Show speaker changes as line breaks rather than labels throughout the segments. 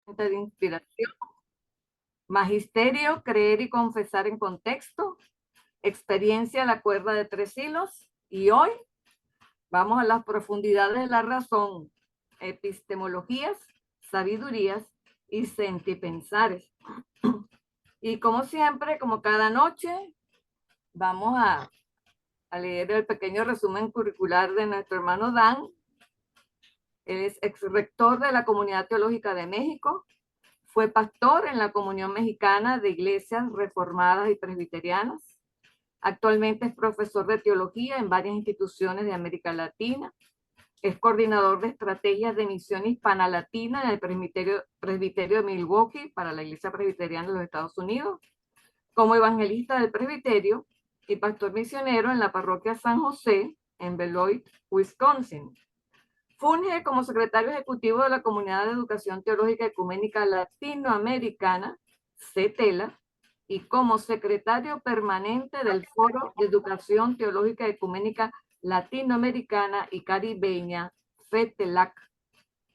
de inspiración, magisterio, creer y confesar en contexto, experiencia, la cuerda de 3 hilos, y hoy vamos a las profundidades de la razón, epistemologías, sabidurías y sentipensares. Y como siempre, como cada noche, vamos a leer el pequeño resumen curricular de nuestro hermano Dan. Él es ex rector de la Comunidad Teológica de México, fue pastor en la Comunión Mexicana de Iglesias Reformadas y Presbiterianas. Actualmente es profesor de teología en varias instituciones de América Latina. Es coordinador de estrategias de misión hispana latina en el presbiterio de Milwaukee para la Iglesia Presbiteriana de los Estados Unidos. Como evangelista del presbiterio y pastor misionero en la parroquia San José en Beloit, Wisconsin. Funge como secretario ejecutivo de la Comunidad de Educación Teológica Ecuménica Latinoamericana, CETELA, y como secretario permanente del Foro de Educación Teológica Ecuménica Latinoamericana y Caribeña, FETELAC,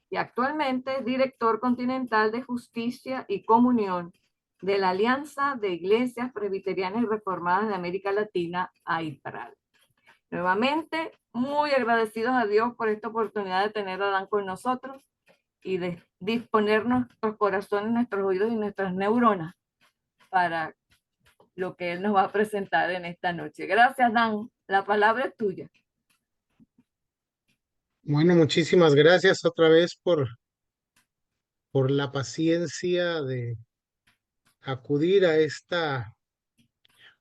y actualmente es director continental de Justicia y Comunión de la Alianza de Iglesias Presbiterianas y Reformadas de América Latina, AIPRAL. Nuevamente, muy agradecidos a Dios por esta oportunidad de tener a Dan con nosotros y de disponer nuestros corazones, nuestros oídos y nuestras neuronas para lo que Él nos va a presentar en esta noche. Gracias, Dan. La palabra es tuya.
Bueno, muchísimas gracias otra vez por la paciencia de acudir a esta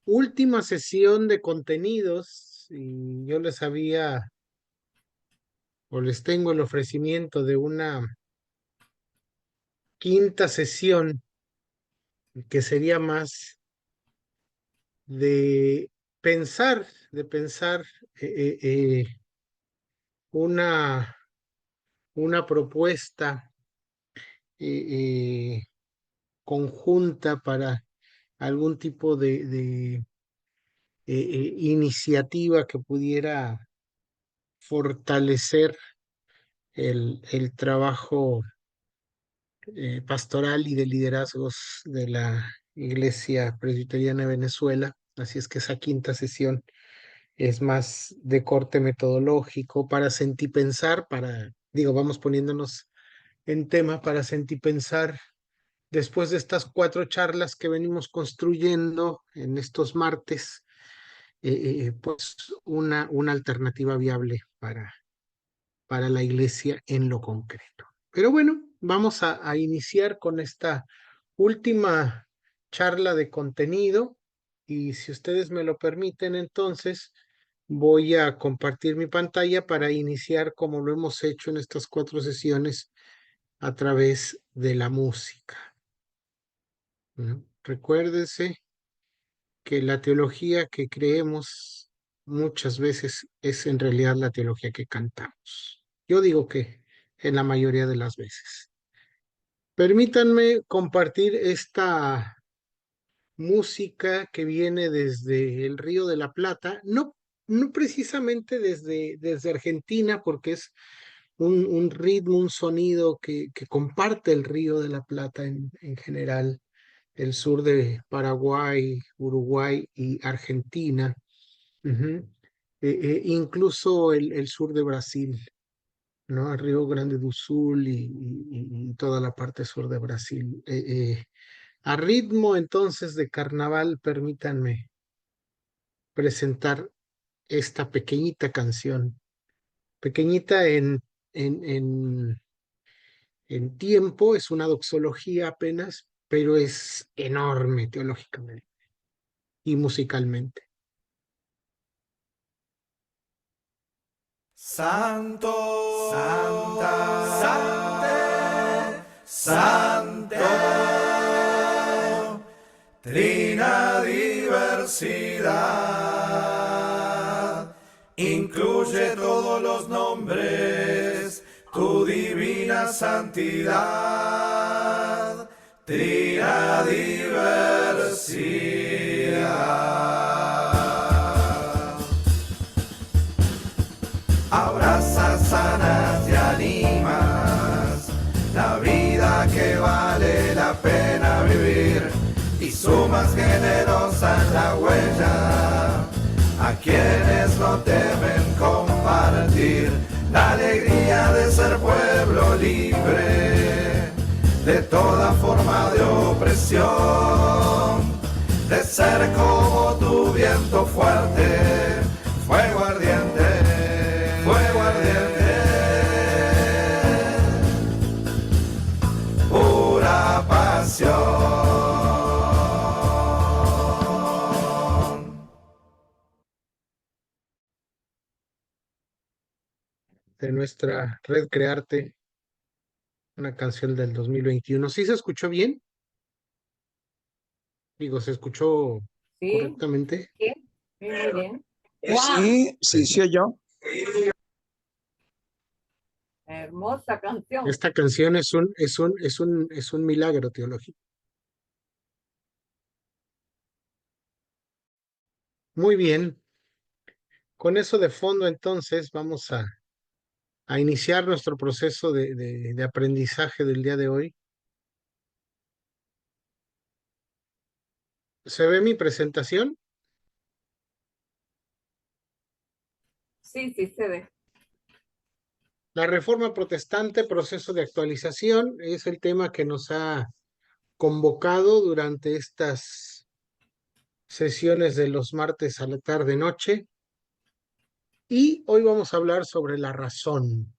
última sesión de contenidos. Y yo les había o les tengo el ofrecimiento de una quinta sesión que sería más de pensar una, una propuesta eh, conjunta para algún tipo de iniciativa que pudiera fortalecer el trabajo pastoral y de liderazgos de la Iglesia Presbiteriana de Venezuela. Así es que esa quinta sesión es más de corte metodológico para sentipensar, vamos poniéndonos en tema para sentipensar después de estas 4 charlas que venimos construyendo en estos martes, pues una alternativa viable para la iglesia en lo concreto. Pero bueno, vamos a iniciar con esta última charla de contenido y si ustedes me lo permiten, entonces voy a compartir mi pantalla para iniciar como lo hemos hecho en estas 4 sesiones a través de la música. Recuérdense que la teología que creemos muchas veces es en realidad la teología que cantamos. Yo digo que en la mayoría de las veces. Permítanme compartir esta música que viene desde el Río de la Plata, no precisamente desde Argentina, porque es un ritmo, un sonido que comparte el Río de la Plata en general, el sur de Paraguay, Uruguay y Argentina, incluso el sur de Brasil, ¿no? El Río Grande do Sul y toda la parte sur de Brasil. A ritmo entonces de carnaval, permítanme presentar esta pequeñita canción, pequeñita en tiempo, es una doxología apenas, pero es enorme teológicamente y musicalmente.
Santo, Santa, Sante, Santo, Trina diversidad, incluye todos los nombres, tu divina santidad, Trina diversidad. Abrazas, sanas y animas la vida que va vale la pena vivir y su más generosa es la huella a quienes no temen compartir la alegría de ser pueblo libre de toda forma de opresión, de ser como tu viento fuerte, fuego ardiente, fuego ardiente, pura pasión.
De nuestra red Crearte, una canción del 2021. ¿Sí se escuchó bien? Digo, ¿se escuchó
Sí,
correctamente?
sí, sí, muy bien.
Sí, sí, sí, yo.
Hermosa canción.
Esta canción es un milagro teológico. Muy bien. Con eso de fondo, entonces, vamos a iniciar nuestro proceso de aprendizaje del día de hoy. ¿Se ve mi presentación?
Sí, sí se ve.
La Reforma Protestante, proceso de actualización, es el tema que nos ha convocado durante estas sesiones de los martes a la tarde-noche. Y hoy vamos a hablar sobre la razón.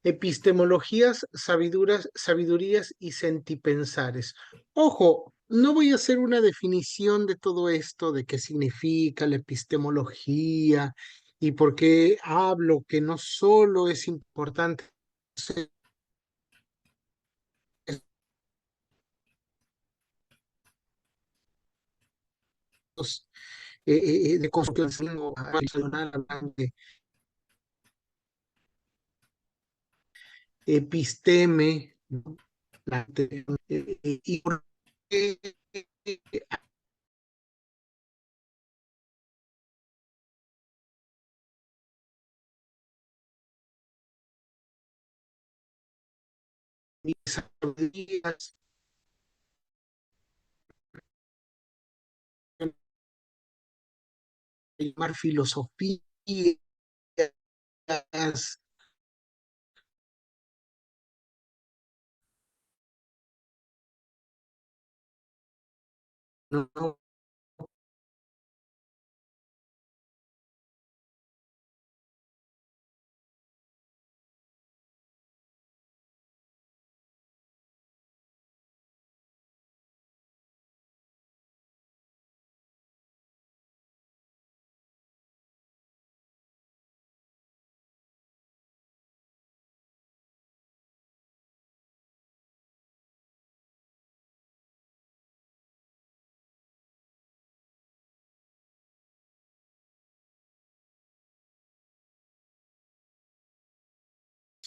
Epistemologías, sabidurías y sentipensares. Ojo, no voy a hacer una definición de todo esto, de qué significa la epistemología y por qué hablo que no solo es importante de construcción racional, hablando de episteme, ¿no? Y por qué mis sabidurías llamar filosofías, ¿no?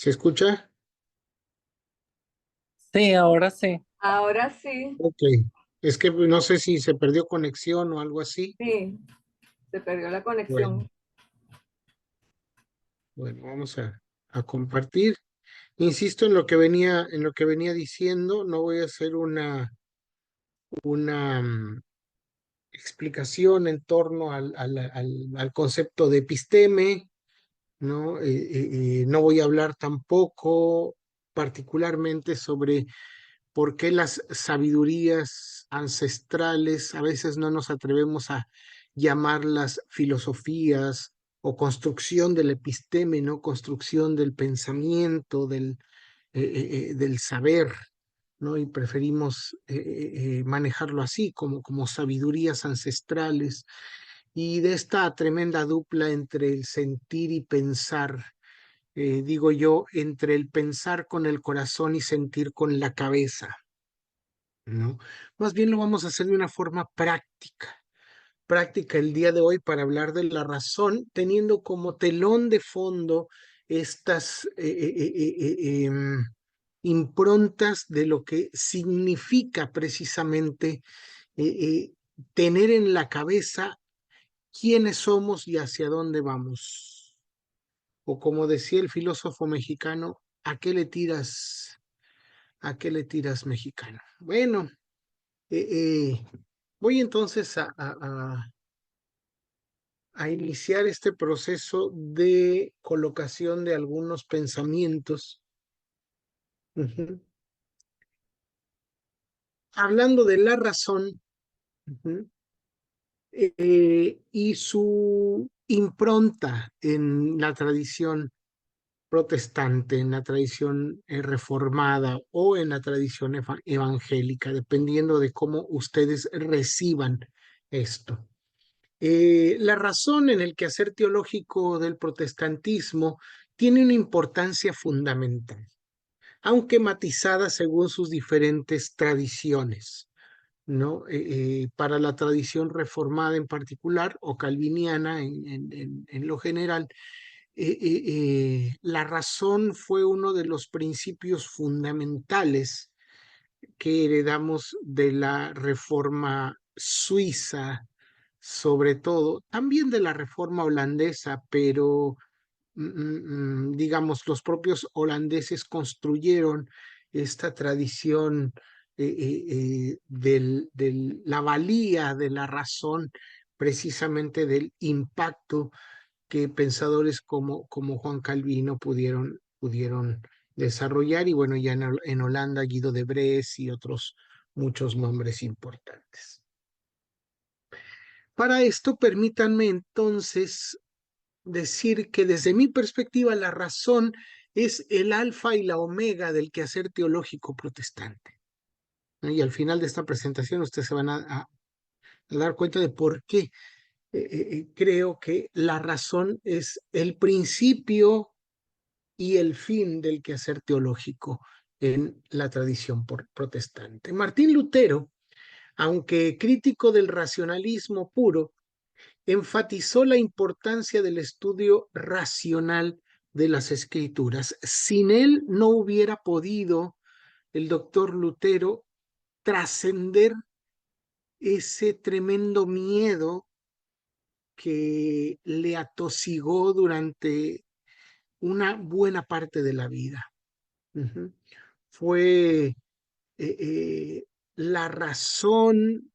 ¿Se escucha?
Sí, ahora sí.
Ahora sí,
Ok. Es que no sé si se perdió conexión o algo así.
sí, se perdió la
Bueno,
conexión.
bueno, vamos a compartir. Insisto en lo que venía diciendo, no voy a hacer una explicación en torno al concepto de episteme, ¿no? No voy a hablar tampoco particularmente sobre por qué las sabidurías ancestrales a veces no nos atrevemos a llamarlas filosofías o construcción del episteme, ¿no? Construcción del pensamiento, del saber, ¿no? Y preferimos manejarlo así, como sabidurías ancestrales, y de esta tremenda dupla entre el sentir y pensar, digo yo, entre el pensar con el corazón y sentir con la cabeza, ¿no? Más bien lo vamos a hacer de una forma práctica el día de hoy para hablar de la razón, teniendo como telón de fondo estas improntas de lo que significa precisamente eh, eh, tener en la cabeza quiénes somos y hacia dónde vamos. O como decía el filósofo mexicano, ¿a qué le tiras ¿A qué le tiras, mexicano? Bueno, voy entonces a iniciar este proceso de colocación de algunos pensamientos. Ujú. Hablando de la razón, ujú, y su impronta en la tradición protestante, en la tradición reformada o en la tradición evangélica, dependiendo de cómo ustedes reciban esto. La razón en el quehacer teológico del protestantismo tiene una importancia fundamental, aunque matizada según sus diferentes tradiciones, ¿no? Para la tradición reformada en particular o calviniana en lo general, la razón fue uno de los principios fundamentales que heredamos de la reforma suiza, sobre todo, también de la reforma holandesa, pero digamos, los propios holandeses construyeron esta tradición de la valía de la razón, precisamente del impacto que pensadores como Juan Calvino pudieron desarrollar, y bueno, ya en Holanda Guido de Bres y otros muchos nombres importantes. Para esto, permítanme entonces decir que desde mi perspectiva la razón es el alfa y la omega del quehacer teológico protestante, ¿no? Y al final de esta presentación ustedes se van a dar cuenta de por qué creo que la razón es el principio y el fin del quehacer teológico en la tradición protestante. Martín Lutero, aunque crítico del racionalismo puro, enfatizó la importancia del estudio racional de las escrituras. Sin él no hubiera podido el doctor Lutero trascender ese tremendo miedo que le atosigó durante una buena parte de la vida. Uh-huh. Fue la razón,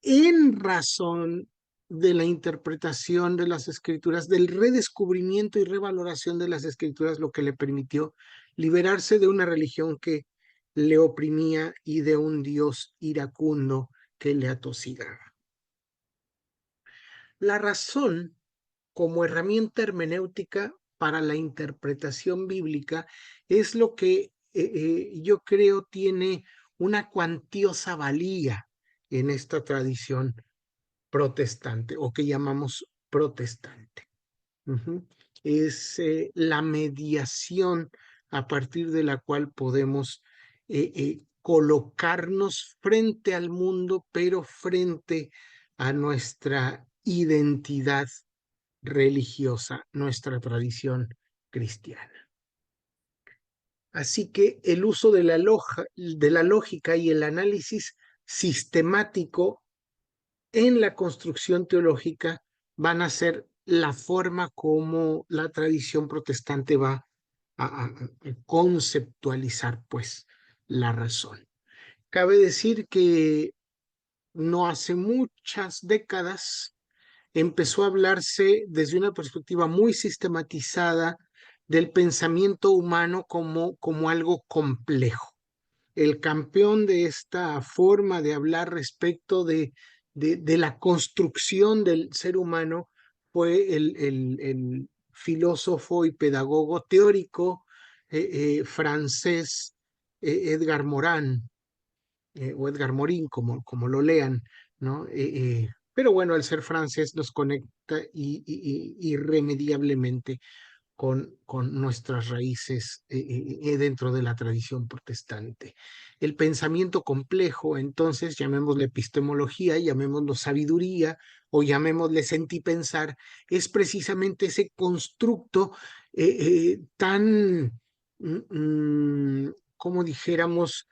en razón de la interpretación de las escrituras, del redescubrimiento y revaloración de las escrituras, lo que le permitió liberarse de una religión que le oprimía y de un Dios iracundo que le atosigaba. La razón como herramienta hermenéutica para la interpretación bíblica es lo que yo creo tiene una cuantiosa valía en esta tradición protestante o que llamamos protestante. Uh-huh. Es la mediación a partir de la cual podemos colocarnos frente al mundo, pero frente a nuestra identidad religiosa, nuestra tradición cristiana. Así que el uso de la lógica y el análisis sistemático en la construcción teológica van a ser la forma como la tradición protestante va a conceptualizar, pues, la razón. Cabe decir que no hace muchas décadas empezó a hablarse desde una perspectiva muy sistematizada del pensamiento humano como algo complejo. El campeón de esta forma de hablar respecto de la construcción del ser humano fue el filósofo y pedagogo teórico francés Edgar Morin, o Edgar Morin, como lo lean, ¿no? Pero bueno, el ser francés nos conecta irremediablemente con nuestras raíces dentro de la tradición protestante. El pensamiento complejo, entonces, llamémosle epistemología, llamémoslo sabiduría o llamémosle sentipensar, es precisamente ese constructo tan, como dijéramos,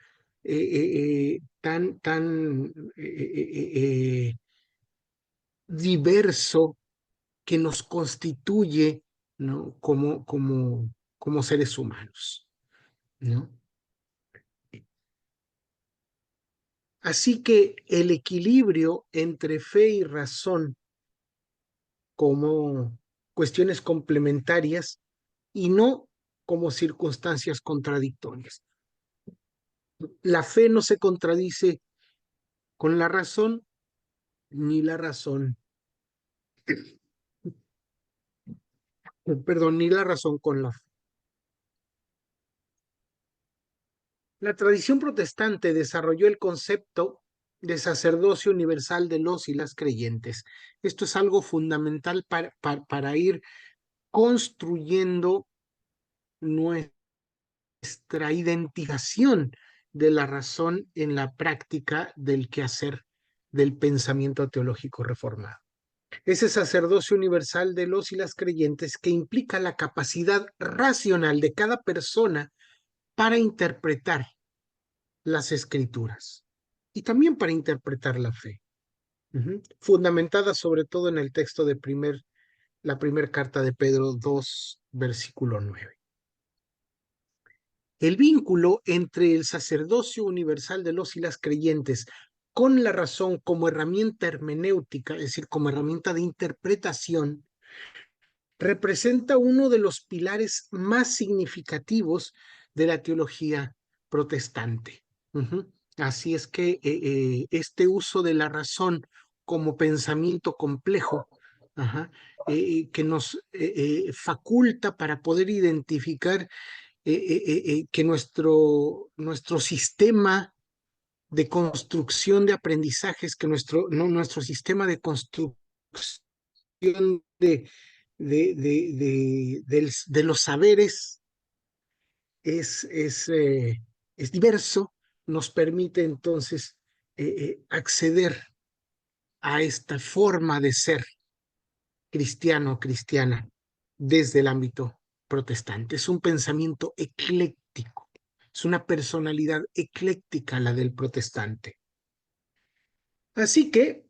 tan diverso que nos constituye, ¿no? como seres humanos, ¿no? Así que el equilibrio entre fe y razón como cuestiones complementarias y no como circunstancias contradictorias. La fe no se contradice con la razón, ni la razón, perdón, ni la razón con la fe. La tradición protestante desarrolló el concepto de sacerdocio universal de los y las creyentes. Esto es algo fundamental para ir construyendo nuestra identificación de la razón en la práctica del quehacer del pensamiento teológico reformado. Ese sacerdocio universal de los y las creyentes que implica la capacidad racional de cada persona para interpretar las escrituras y también para interpretar la fe, fundamentada sobre todo en el texto de la primera carta de Pedro 2, versículo 9. El vínculo entre el sacerdocio universal de los y las creyentes con la razón como herramienta hermenéutica, es decir, como herramienta de interpretación, representa uno de los pilares más significativos de la teología protestante. Así es que este uso de la razón como pensamiento complejo, que nos faculta para poder identificar que nuestro sistema de construcción de aprendizajes, que nuestro sistema de construcción de los saberes es diverso, nos permite entonces acceder a esta forma de ser cristiano o cristiana desde el ámbito protestante. Es un pensamiento ecléctico, es una personalidad ecléctica la del protestante. Así que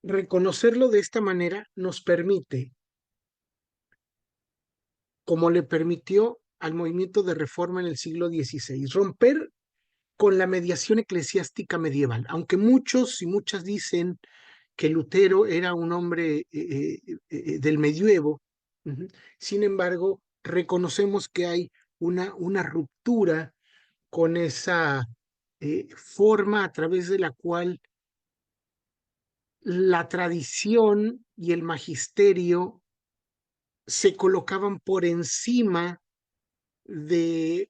reconocerlo de esta manera nos permite, como le permitió al movimiento de reforma en el siglo XVI, romper con la mediación eclesiástica medieval, aunque muchos y muchas dicen que Lutero era un hombre del medioevo. Sin embargo, reconocemos que hay una ruptura con esa forma a través de la cual la tradición y el magisterio se colocaban por encima de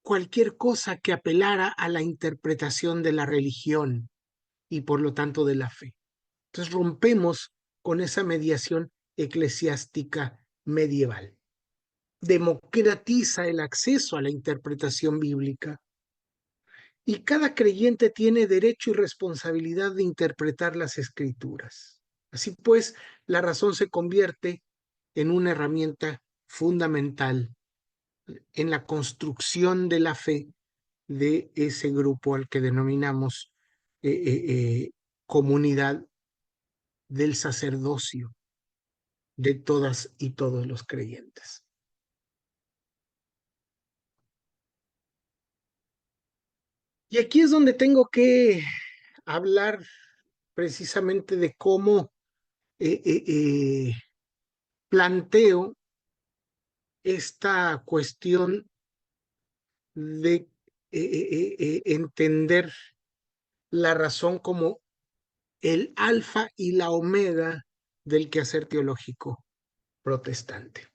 cualquier cosa que apelara a la interpretación de la religión y por lo tanto de la fe. Entonces rompemos con esa mediación eclesiástica medieval. Democratiza el acceso a la interpretación bíblica y cada creyente tiene derecho y responsabilidad de interpretar las escrituras. Así pues, la razón se convierte en una herramienta fundamental en la construcción de la fe de ese grupo al que denominamos comunidad del sacerdocio de todas y todos los creyentes. Y aquí es donde tengo que hablar precisamente de cómo planteo esta cuestión de entender la razón como el alfa y la omega del quehacer teológico protestante.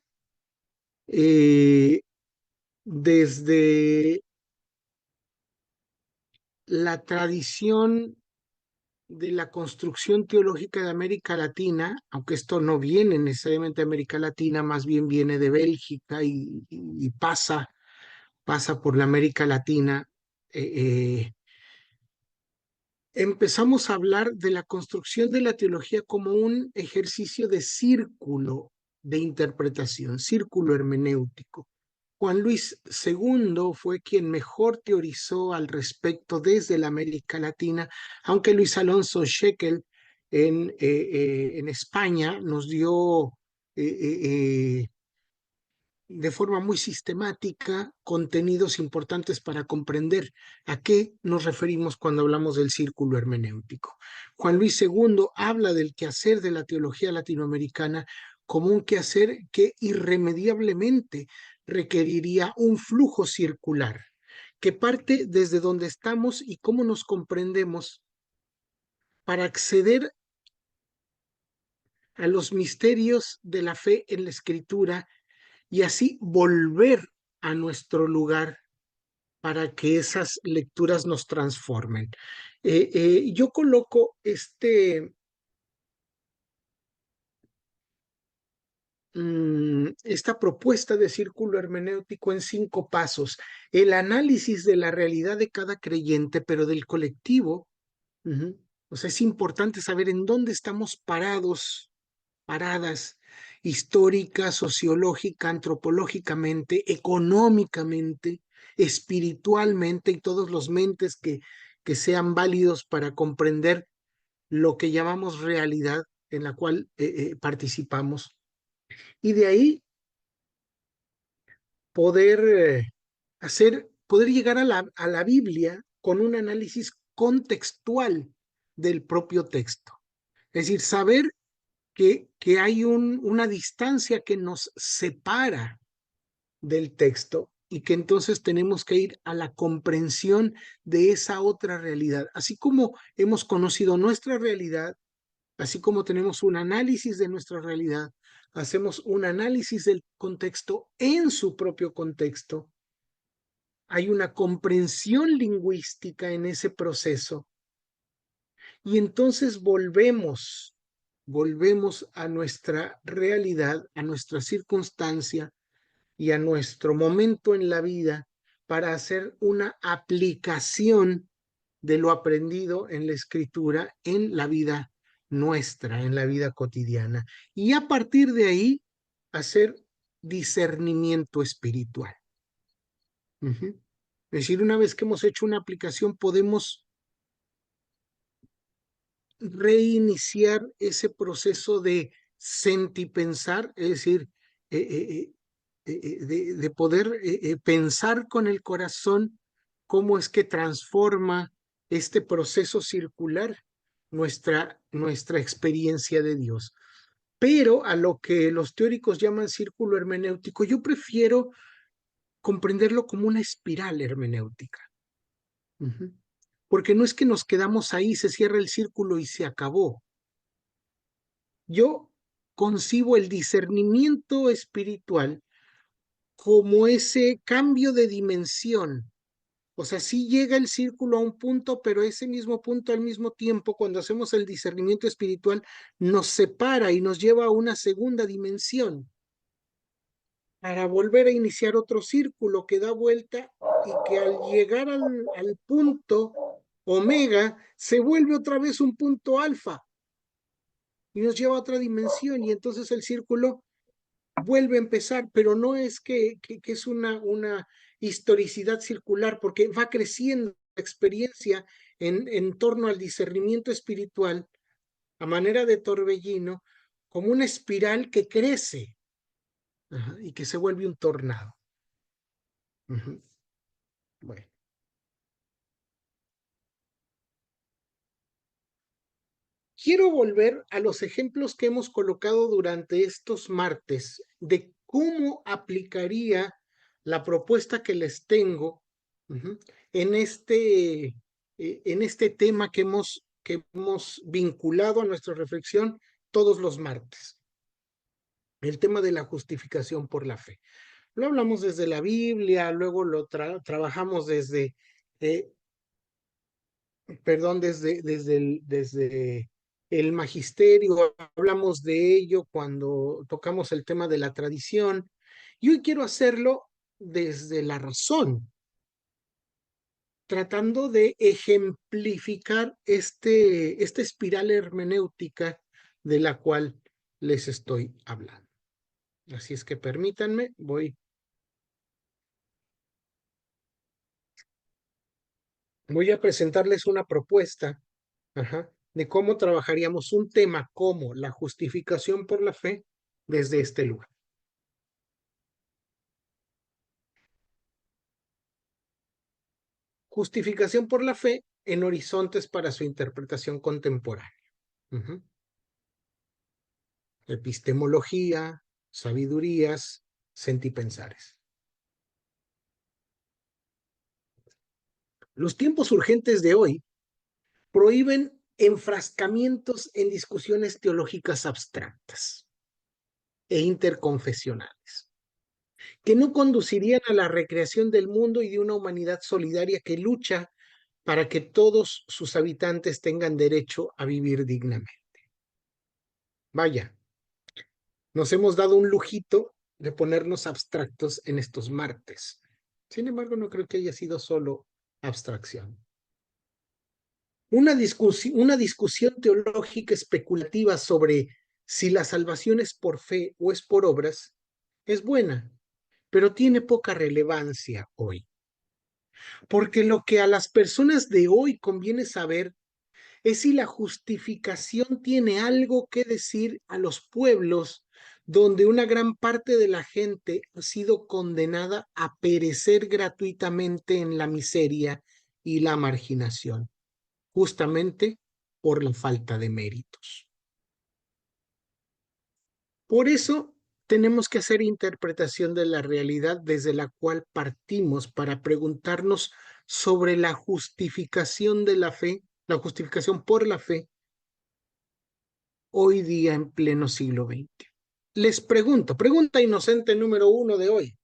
Desde la tradición de la construcción teológica de América Latina, aunque esto no viene necesariamente de América Latina, más bien viene de Bélgica y pasa por la América Latina, empezamos a hablar de la construcción de la teología como un ejercicio de círculo de interpretación, círculo hermenéutico. Juan Luis II fue quien mejor teorizó al respecto desde la América Latina, aunque Luis Alonso Scheckel en España nos dio de forma muy sistemática contenidos importantes para comprender a qué nos referimos cuando hablamos del círculo hermenéutico. Juan Luis II habla del quehacer de la teología latinoamericana como un quehacer que irremediablemente requeriría un flujo circular, que parte desde donde estamos y cómo nos comprendemos para acceder a los misterios de la fe en la Escritura y así volver a nuestro lugar para que esas lecturas nos transformen. Yo coloco esta propuesta de círculo hermenéutico en 5 pasos. El análisis de la realidad de cada creyente, pero del colectivo. O sea, es importante saber en dónde estamos paradas, histórica, sociológica, antropológicamente, económicamente, espiritualmente y todos los mentes que sean válidos para comprender lo que llamamos realidad en la cual participamos. Y de ahí poder poder llegar a la Biblia con un análisis contextual del propio texto. Es decir, saber que hay una distancia que nos separa del texto y que entonces tenemos que ir a la comprensión de esa otra realidad. Así como hemos conocido nuestra realidad, así como tenemos un análisis de nuestra realidad, hacemos un análisis del contexto en su propio contexto. Hay una comprensión lingüística en ese proceso. Y entonces volvemos a nuestra realidad, a nuestra circunstancia y a nuestro momento en la vida para hacer una aplicación de lo aprendido en la escritura en la vida nuestra, en la vida cotidiana. Y a partir de ahí, hacer discernimiento espiritual. Es decir, una vez que hemos hecho una aplicación, podemos reiniciar ese proceso de sentipensar, es decir, de poder pensar con el corazón cómo es que transforma este proceso circular nuestra experiencia de Dios. Pero a lo que los teóricos llaman círculo hermenéutico, yo prefiero comprenderlo como una espiral hermenéutica. Porque no es que nos quedamos ahí, se cierra el círculo y se acabó. Yo concibo el discernimiento espiritual como ese cambio de dimensión. O sea, sí llega el círculo a un punto, pero ese mismo punto al mismo tiempo, cuando hacemos el discernimiento espiritual, nos separa y nos lleva a una segunda dimensión para volver a iniciar otro círculo que da vuelta y que al llegar al punto omega se vuelve otra vez un punto alfa y nos lleva a otra dimensión y entonces el círculo vuelve a empezar, pero no es que es una historicidad circular, porque va creciendo la experiencia en torno al discernimiento espiritual a manera de torbellino, como una espiral que crece y que se vuelve un tornado. Bueno. Quiero volver a los ejemplos que hemos colocado durante estos martes de cómo aplicaría la propuesta que les tengo en este tema que hemos vinculado a nuestra reflexión todos los martes. El tema de la justificación por la fe. Lo hablamos desde la Biblia, luego lo trabajamos desde el magisterio, hablamos de ello cuando tocamos el tema de la tradición, y hoy quiero hacerlo desde la razón, tratando de ejemplificar esta espiral hermenéutica de la cual les estoy hablando. Así es que permítanme, voy a presentarles una propuesta de cómo trabajaríamos un tema como la justificación por la fe desde este lugar. justificación por la fe en horizontes para su interpretación contemporánea. Epistemología, sabidurías, sentipensares. Los tiempos urgentes de hoy prohíben enfrascamientos en discusiones teológicas abstractas e interconfesionales, que no conducirían a la recreación del mundo y de una humanidad solidaria que lucha para que todos sus habitantes tengan derecho a vivir dignamente. Vaya, nos hemos dado un lujito de ponernos abstractos en estos martes. Sin embargo, no creo que haya sido solo abstracción. Una discusión teológica especulativa sobre si la salvación es por fe o es por obras es buena, pero tiene poca relevancia hoy. Porque lo que a las personas de hoy conviene saber es si la justificación tiene algo que decir a los pueblos donde una gran parte de la gente ha sido condenada a perecer gratuitamente en la miseria y la marginación, justamente por la falta de méritos. Por eso tenemos que hacer interpretación de la realidad desde la cual partimos para preguntarnos sobre la justificación de la fe, la justificación por la fe, hoy día en pleno siglo XX. Les pregunto, pregunta inocente número 1 de hoy.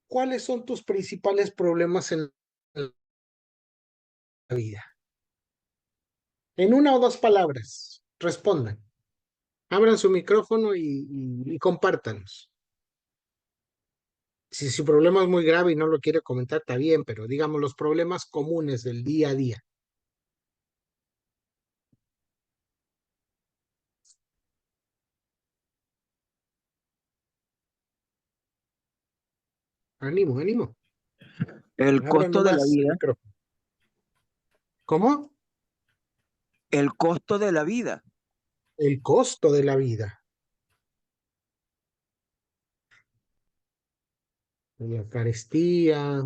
¿Cuáles son tus principales problemas en la vida? En una o dos palabras, respondan. Abran su micrófono y compártanos. Si su problema es muy grave y no lo quiere comentar, está bien, pero digamos los problemas comunes del día a día. Ánimo, ánimo.
El
Abran
costo de la
nomás el
vida,
micrófono. ¿Cómo?
el costo de la vida,
El costo de la vida. La carestía,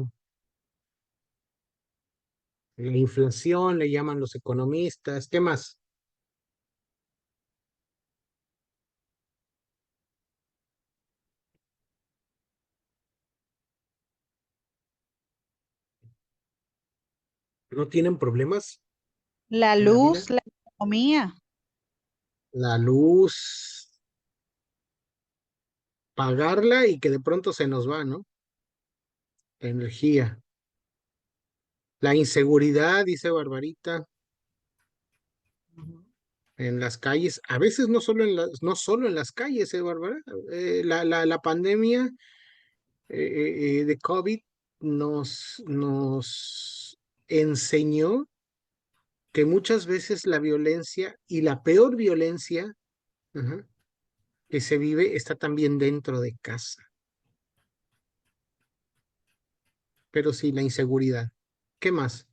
la inflación, le llaman los economistas. ¿Qué más? ¿No tienen problemas
La
en la vida?
luz, la economía.
La luz, pagarla y que de pronto se nos va, ¿no? La energía. La inseguridad, dice Barbarita, en las calles, a veces no solo en las calles, Bárbara. La pandemia de COVID nos enseñó que muchas veces la violencia y la peor violencia que se vive está también dentro de casa. Pero sí, la inseguridad. ¿Qué más?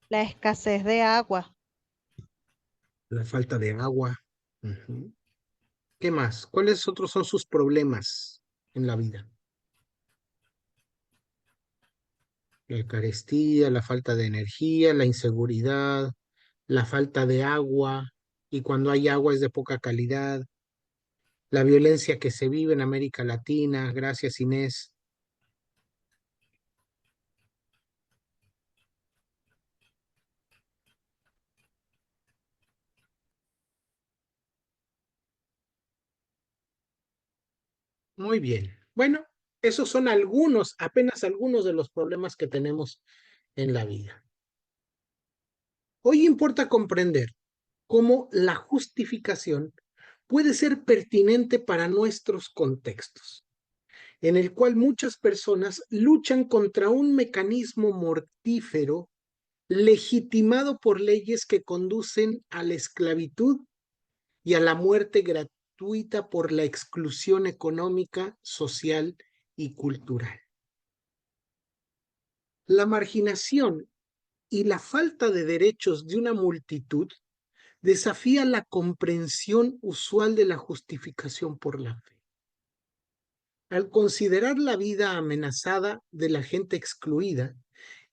La escasez de agua.
La falta de agua. ¿Qué más? ¿Cuáles otros son sus problemas en la vida? La carestía, la falta de energía, la inseguridad, la falta de agua, y cuando hay agua es de poca calidad, la violencia que se vive en América Latina. Gracias, Inés. Muy bien. Bueno, esos son algunos, apenas algunos de los problemas que tenemos en la vida. Hoy importa comprender cómo la justificación puede ser pertinente para nuestros contextos, en el cual muchas personas luchan contra un mecanismo mortífero legitimado por leyes que conducen a la esclavitud y a la muerte gratuita por la exclusión económica, social y cultural. La marginación y la falta de derechos de una multitud desafía la comprensión usual de la justificación por la fe. al considerar la vida amenazada de la gente excluida,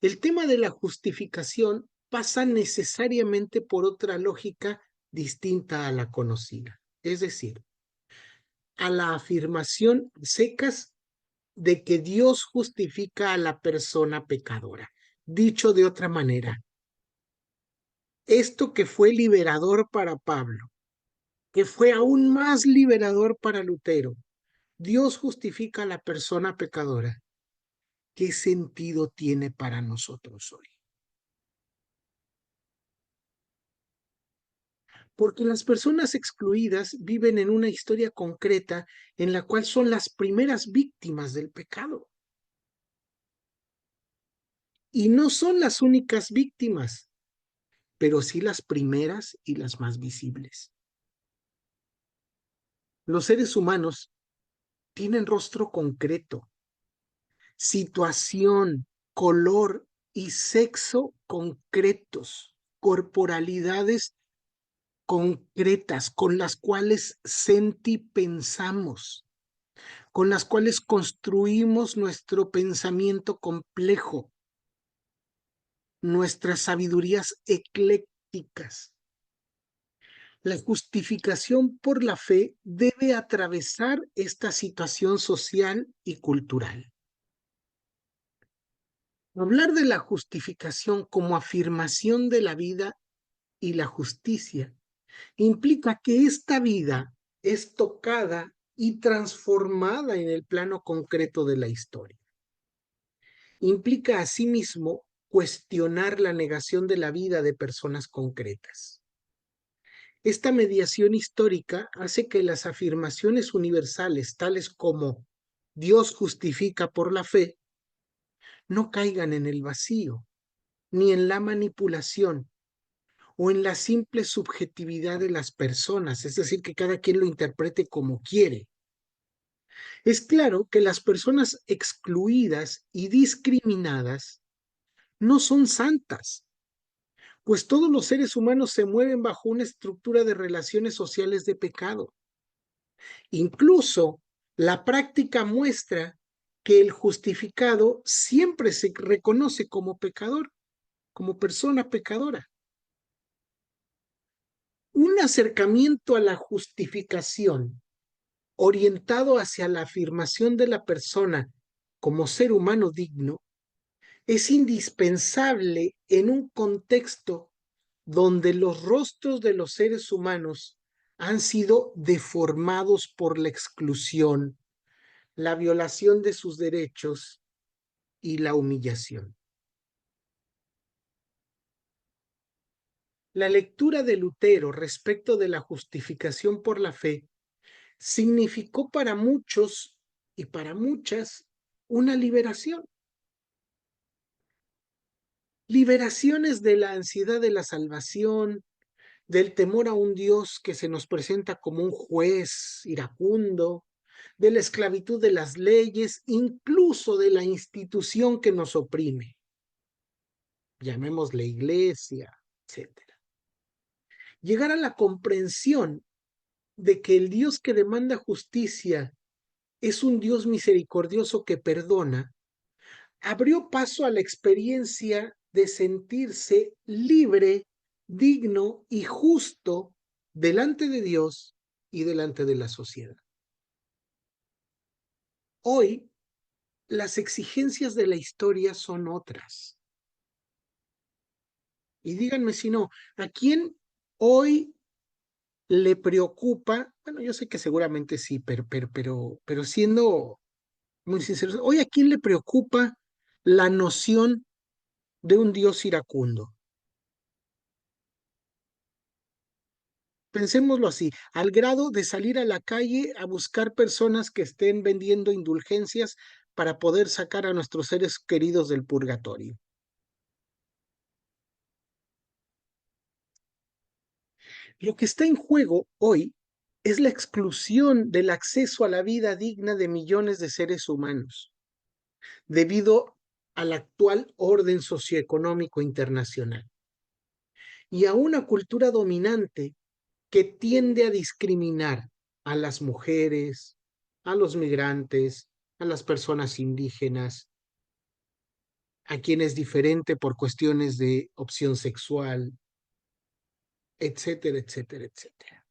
el tema de la justificación pasa necesariamente por otra lógica distinta a la conocida, es decir, a la afirmación secas de que Dios justifica a la persona pecadora. Dicho de otra manera, esto que fue liberador para Pablo, que fue aún más liberador para Lutero, Dios justifica a la persona pecadora. ¿Qué sentido tiene para nosotros hoy? Porque las personas excluidas viven en una historia concreta en la cual son las primeras víctimas del pecado. Y no son las únicas víctimas, pero sí las primeras y las más visibles. Los seres humanos tienen rostro concreto, situación, color y sexo concretos, corporalidades concretas con las cuales pensamos, con las cuales construimos nuestro pensamiento complejo, nuestras sabidurías eclécticas. La justificación por la fe debe atravesar esta situación social y cultural. Hablar de la justificación como afirmación de la vida y la justicia implica que esta vida es tocada y transformada en el plano concreto de la historia. Implica asimismo cuestionar la negación de la vida de personas concretas. Esta mediación histórica hace que las afirmaciones universales, tales como Dios justifica por la fe, no caigan en el vacío, ni en la manipulación, o en la simple subjetividad de las personas, es decir, que cada quien lo interprete como quiere. Es claro que las personas excluidas y discriminadas no son santas, pues todos los seres humanos se mueven bajo una estructura de relaciones sociales de pecado. Incluso la práctica muestra que el justificado siempre se reconoce como pecador, como persona pecadora. Un acercamiento a la justificación orientado hacia la afirmación de la persona como ser humano digno es indispensable en un contexto donde los rostros de los seres humanos han sido deformados por la exclusión, la violación de sus derechos y la humillación. La lectura de Lutero respecto de la justificación por la fe significó para muchos y para muchas una liberación. Liberaciones de la ansiedad de la salvación, del temor a un Dios que se nos presenta como un juez iracundo, de la esclavitud de las leyes, incluso de la institución que nos oprime. Llamémosle iglesia, etc. Llegar a la comprensión de que el Dios que demanda justicia es un Dios misericordioso que perdona, abrió paso a la experiencia de sentirse libre, digno y justo delante de Dios y delante de la sociedad. Hoy, las exigencias de la historia son otras. Y díganme si no, ¿a quién hoy le preocupa? Bueno, yo sé que seguramente sí, pero siendo muy sinceros, ¿hoy a quién le preocupa la noción de un Dios iracundo? Pensémoslo así, al grado de salir a la calle a buscar personas que estén vendiendo indulgencias para poder sacar a nuestros seres queridos del purgatorio. Lo que está en juego hoy es la exclusión del acceso a la vida digna de millones de seres humanos, debido al actual orden socioeconómico internacional y a una cultura dominante que tiende a discriminar a las mujeres, a los migrantes, a las personas indígenas, a quien es diferente por cuestiones de opción sexual, etcétera, etcétera, etcétera.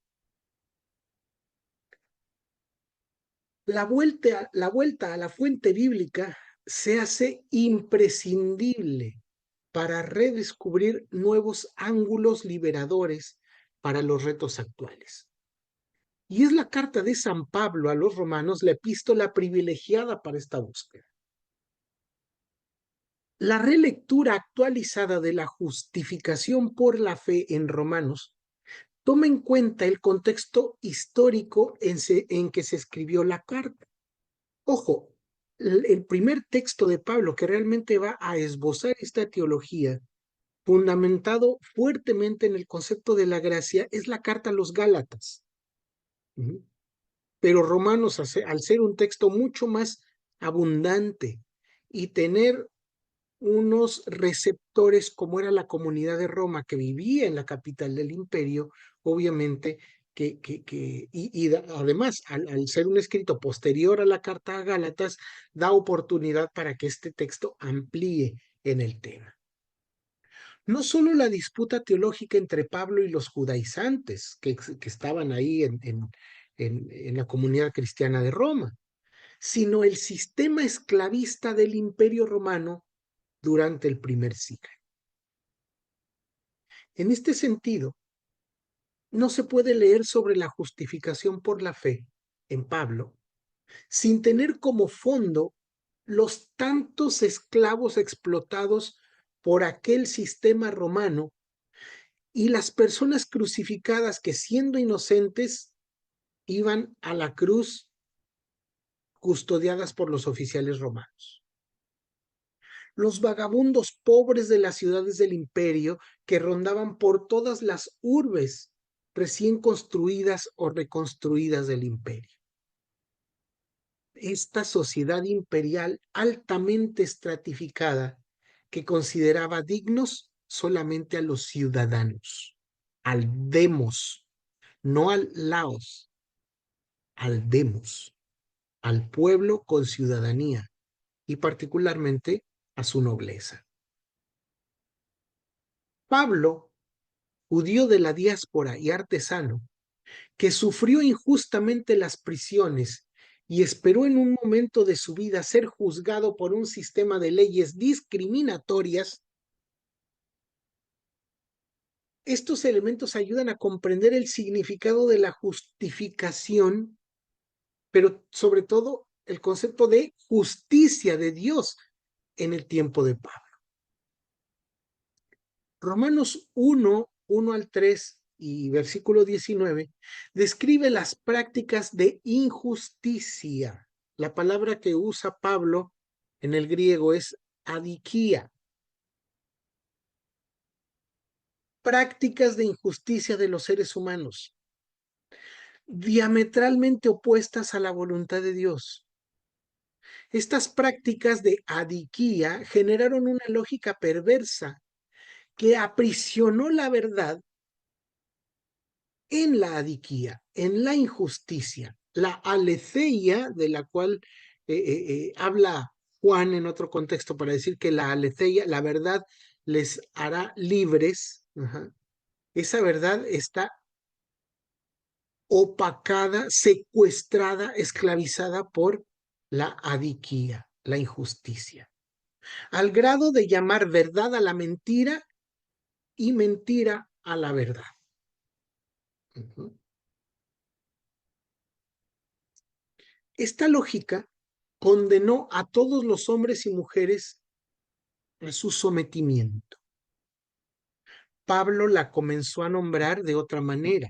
La vuelta a la fuente bíblica se hace imprescindible para redescubrir nuevos ángulos liberadores para los retos actuales. Y es la carta de San Pablo a los romanos la epístola privilegiada para esta búsqueda. La relectura actualizada de la justificación por la fe en Romanos toma en cuenta el contexto histórico en que se escribió la carta. Ojo, el primer texto de Pablo que realmente va a esbozar esta teología, fundamentado fuertemente en el concepto de la gracia, es la carta a los Gálatas. Pero Romanos, al ser un texto mucho más abundante y tener unos receptores como era la comunidad de Roma que vivía en la capital del imperio, obviamente además al ser un escrito posterior a la carta a Gálatas, da oportunidad para que este texto amplíe en el tema. No solo la disputa teológica entre Pablo y los judaizantes que estaban ahí en la comunidad cristiana de Roma, sino el sistema esclavista del imperio romano durante el primer siglo. En este sentido, no se puede leer sobre la justificación por la fe en Pablo sin tener como fondo los tantos esclavos explotados por aquel sistema romano y las personas crucificadas que, siendo inocentes, iban a la cruz custodiadas por los oficiales romanos. Los vagabundos pobres de las ciudades del imperio que rondaban por todas las urbes recién construidas o reconstruidas del imperio. Esta sociedad imperial altamente estratificada que consideraba dignos solamente a los ciudadanos, al demos, no al laos, al demos, al pueblo con ciudadanía y particularmente a su nobleza. Pablo, judío de la diáspora y artesano, que sufrió injustamente las prisiones y esperó en un momento de su vida ser juzgado por un sistema de leyes discriminatorias, estos elementos ayudan a comprender el significado de la justificación, pero sobre todo el concepto de justicia de Dios en el tiempo de Pablo. Romanos 1, 1 al 3 y versículo 19 describe las prácticas de injusticia. La palabra que usa Pablo en el griego es adikia. Prácticas de injusticia de los seres humanos, diametralmente opuestas a la voluntad de Dios. Estas prácticas de adikia generaron una lógica perversa que aprisionó la verdad en la adiquía, en la injusticia, la aletheia, de la cual habla Juan en otro contexto para decir que la aletheia, la verdad, les hará libres. Esa verdad está opacada, secuestrada, esclavizada por la adiquía, la injusticia, al grado de llamar verdad a la mentira y mentira a la verdad. Esta lógica condenó a todos los hombres y mujeres a su sometimiento. Pablo la comenzó a nombrar de otra manera,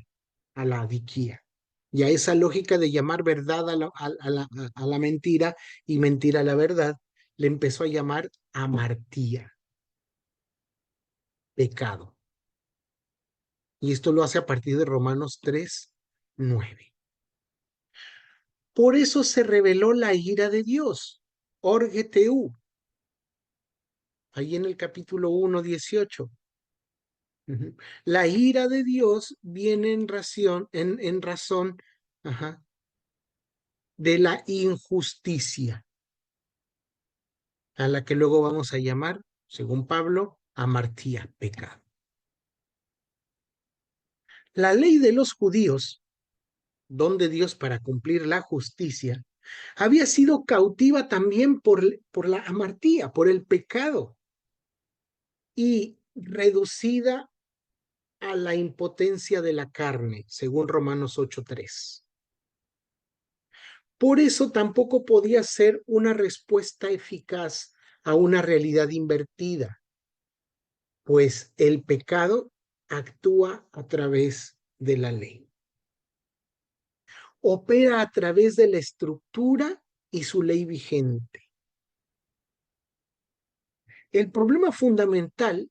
a la adiquía, y a esa lógica de llamar verdad a la mentira y mentira a la verdad, le empezó a llamar amartía, pecado. Y esto lo hace a partir de Romanos 3, 9. Por eso se reveló la ira de Dios, orgeteu, ahí en el capítulo 1, 18. La ira de Dios viene en razón de la injusticia, a la que luego vamos a llamar, según Pablo, amartía, pecado. La ley de los judíos, don de Dios para cumplir la justicia, había sido cautiva también por la amartía, por el pecado, y reducida a la impotencia de la carne, según Romanos 8:3. Por eso tampoco podía ser una respuesta eficaz a una realidad invertida, pues el pecado actúa a través de la ley. Opera a través de la estructura y su ley vigente. El problema fundamental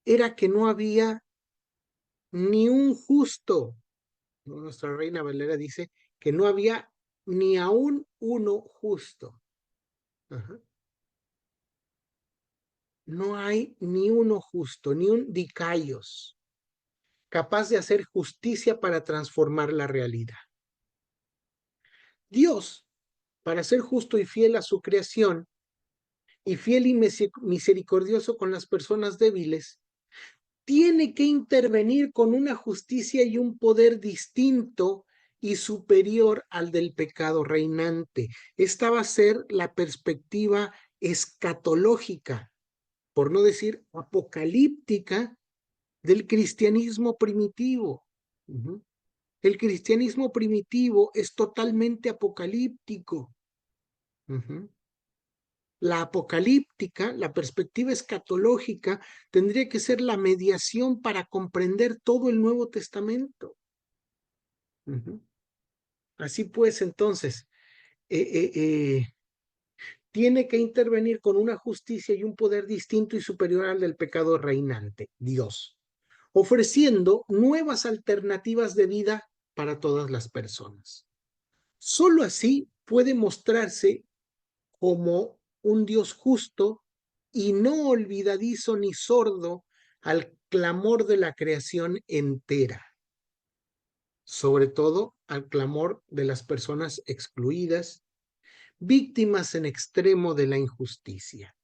era que no había ni un justo. Nuestra Reina Valera dice que no había ni aún uno justo. Ajá. No hay ni uno justo, ni un dikaios, capaz de hacer justicia para transformar la realidad. Dios, para ser justo y fiel a su creación, y fiel y misericordioso con las personas débiles, tiene que intervenir con una justicia y un poder distinto y superior al del pecado reinante. Esta va a ser la perspectiva escatológica, por no decir apocalíptica, del cristianismo primitivo. El cristianismo primitivo es totalmente apocalíptico. La apocalíptica, la perspectiva escatológica, tendría que ser la mediación para comprender todo el Nuevo Testamento. Así pues, entonces, tiene que intervenir con una justicia y un poder distinto y superior al del pecado reinante, Dios, ofreciendo nuevas alternativas de vida para todas las personas. Solo así puede mostrarse como un Dios justo y no olvidadizo ni sordo al clamor de la creación entera, sobre todo al clamor de las personas excluidas, víctimas en extremo de la injusticia.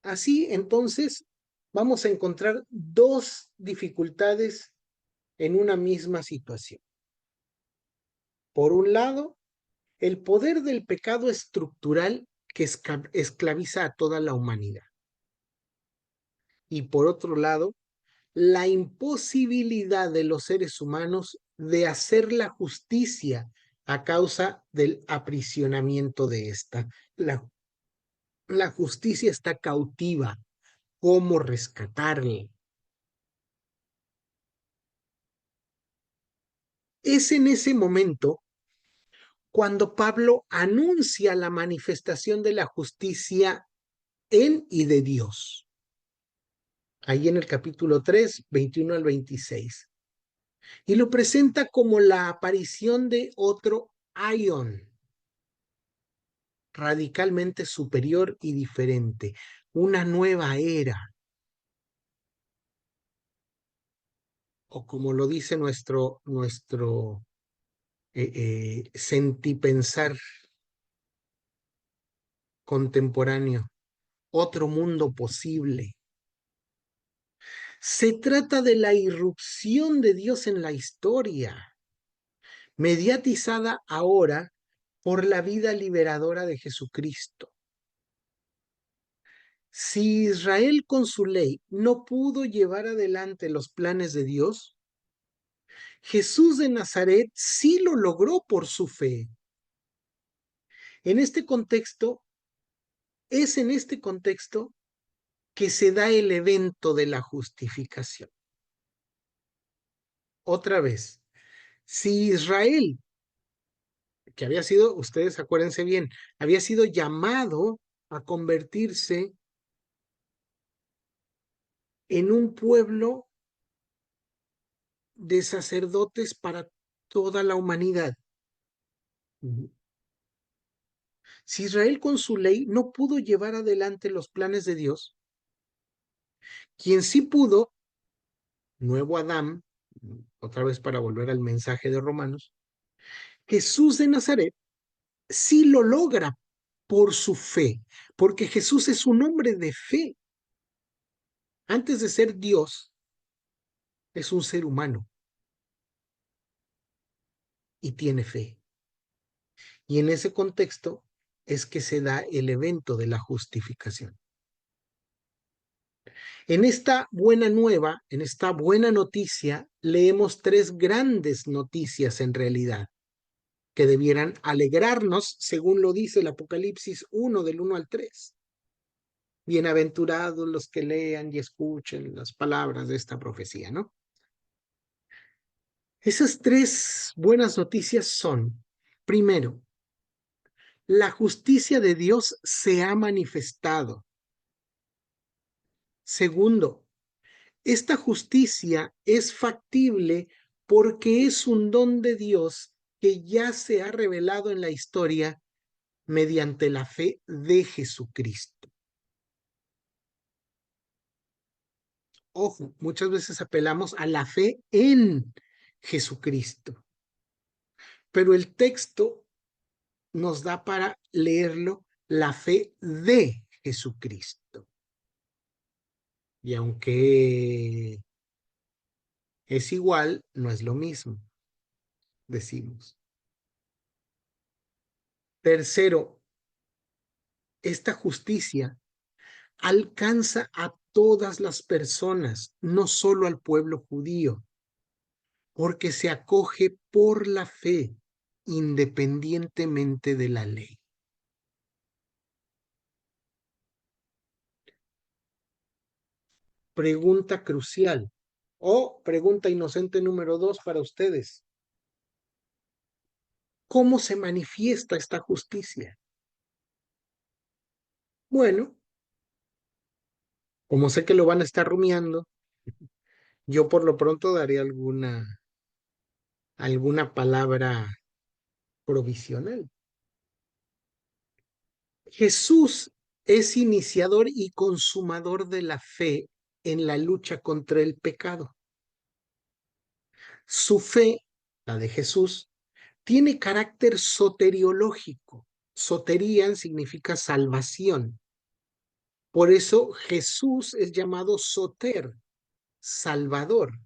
Así, entonces, vamos a encontrar dos dificultades en una misma situación. Por un lado, el poder del pecado estructural que esclaviza a toda la humanidad. Y por otro lado, la imposibilidad de los seres humanos de hacer la justicia a causa del aprisionamiento de esta. La justicia está cautiva. ¿Cómo rescatarla? Es en ese momento cuando Pablo anuncia la manifestación de la justicia en y de Dios. Ahí en el capítulo 3, 21 al 26. Y lo presenta como la aparición de otro aion, radicalmente superior y diferente, una nueva era. O como lo dice nuestro sentipensar contemporáneo, otro mundo posible. Se trata de la irrupción de Dios en la historia, mediatizada ahora por la vida liberadora de Jesucristo. Si Israel con su ley no pudo llevar adelante los planes de Dios, Jesús de Nazaret sí lo logró por su fe. En este contexto, es en este contexto que se da el evento de la justificación. Otra vez, si Israel, que había sido, ustedes acuérdense bien, había sido llamado a convertirse en un pueblo de sacerdotes para toda la humanidad. Si Israel con su ley no pudo llevar adelante los planes de Dios, quien sí pudo, nuevo Adán, otra vez para volver al mensaje de Romanos, Jesús de Nazaret sí lo logra por su fe, porque Jesús es un hombre de fe. Antes de ser Dios, es un ser humano y tiene fe. Y en ese contexto es que se da el evento de la justificación. En esta buena nueva, en esta buena noticia, leemos tres grandes noticias en realidad, que debieran alegrarnos, según lo dice el Apocalipsis 1, del 1 al 3. Bienaventurados los que lean y escuchen las palabras de esta profecía, ¿no? Esas tres buenas noticias son, primero, la justicia de Dios se ha manifestado. Segundo, esta justicia es factible porque es un don de Dios que ya se ha revelado en la historia mediante la fe de Jesucristo. Ojo, muchas veces apelamos a la fe en Jesucristo, pero el texto nos da para leerlo la fe de Jesucristo. Y aunque es igual, no es lo mismo, decimos. Tercero, esta justicia alcanza a todas las personas, no solo al pueblo judío, porque se acoge por la fe, independientemente de la ley. Pregunta crucial o pregunta inocente número 2 para ustedes. ¿Cómo se manifiesta esta justicia? Bueno, como sé que lo van a estar rumiando, yo por lo pronto daré alguna palabra provisional. Jesús es iniciador y consumador de la fe en la lucha contra el pecado. Su fe, la de Jesús, tiene carácter soteriológico. Soterían significa salvación. Por eso Jesús es llamado Soter, Salvador.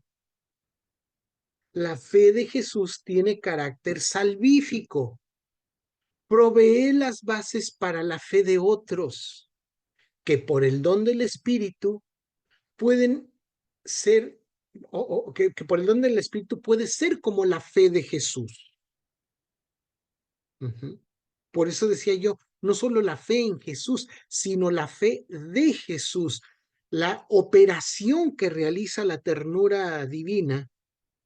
La fe de Jesús tiene carácter salvífico. Provee las bases para la fe de otros, que por el don del Espíritu pueden ser, que por el don del Espíritu puede ser como la fe de Jesús. Por eso decía yo, no solo la fe en Jesús, sino la fe de Jesús. La operación que realiza la ternura divina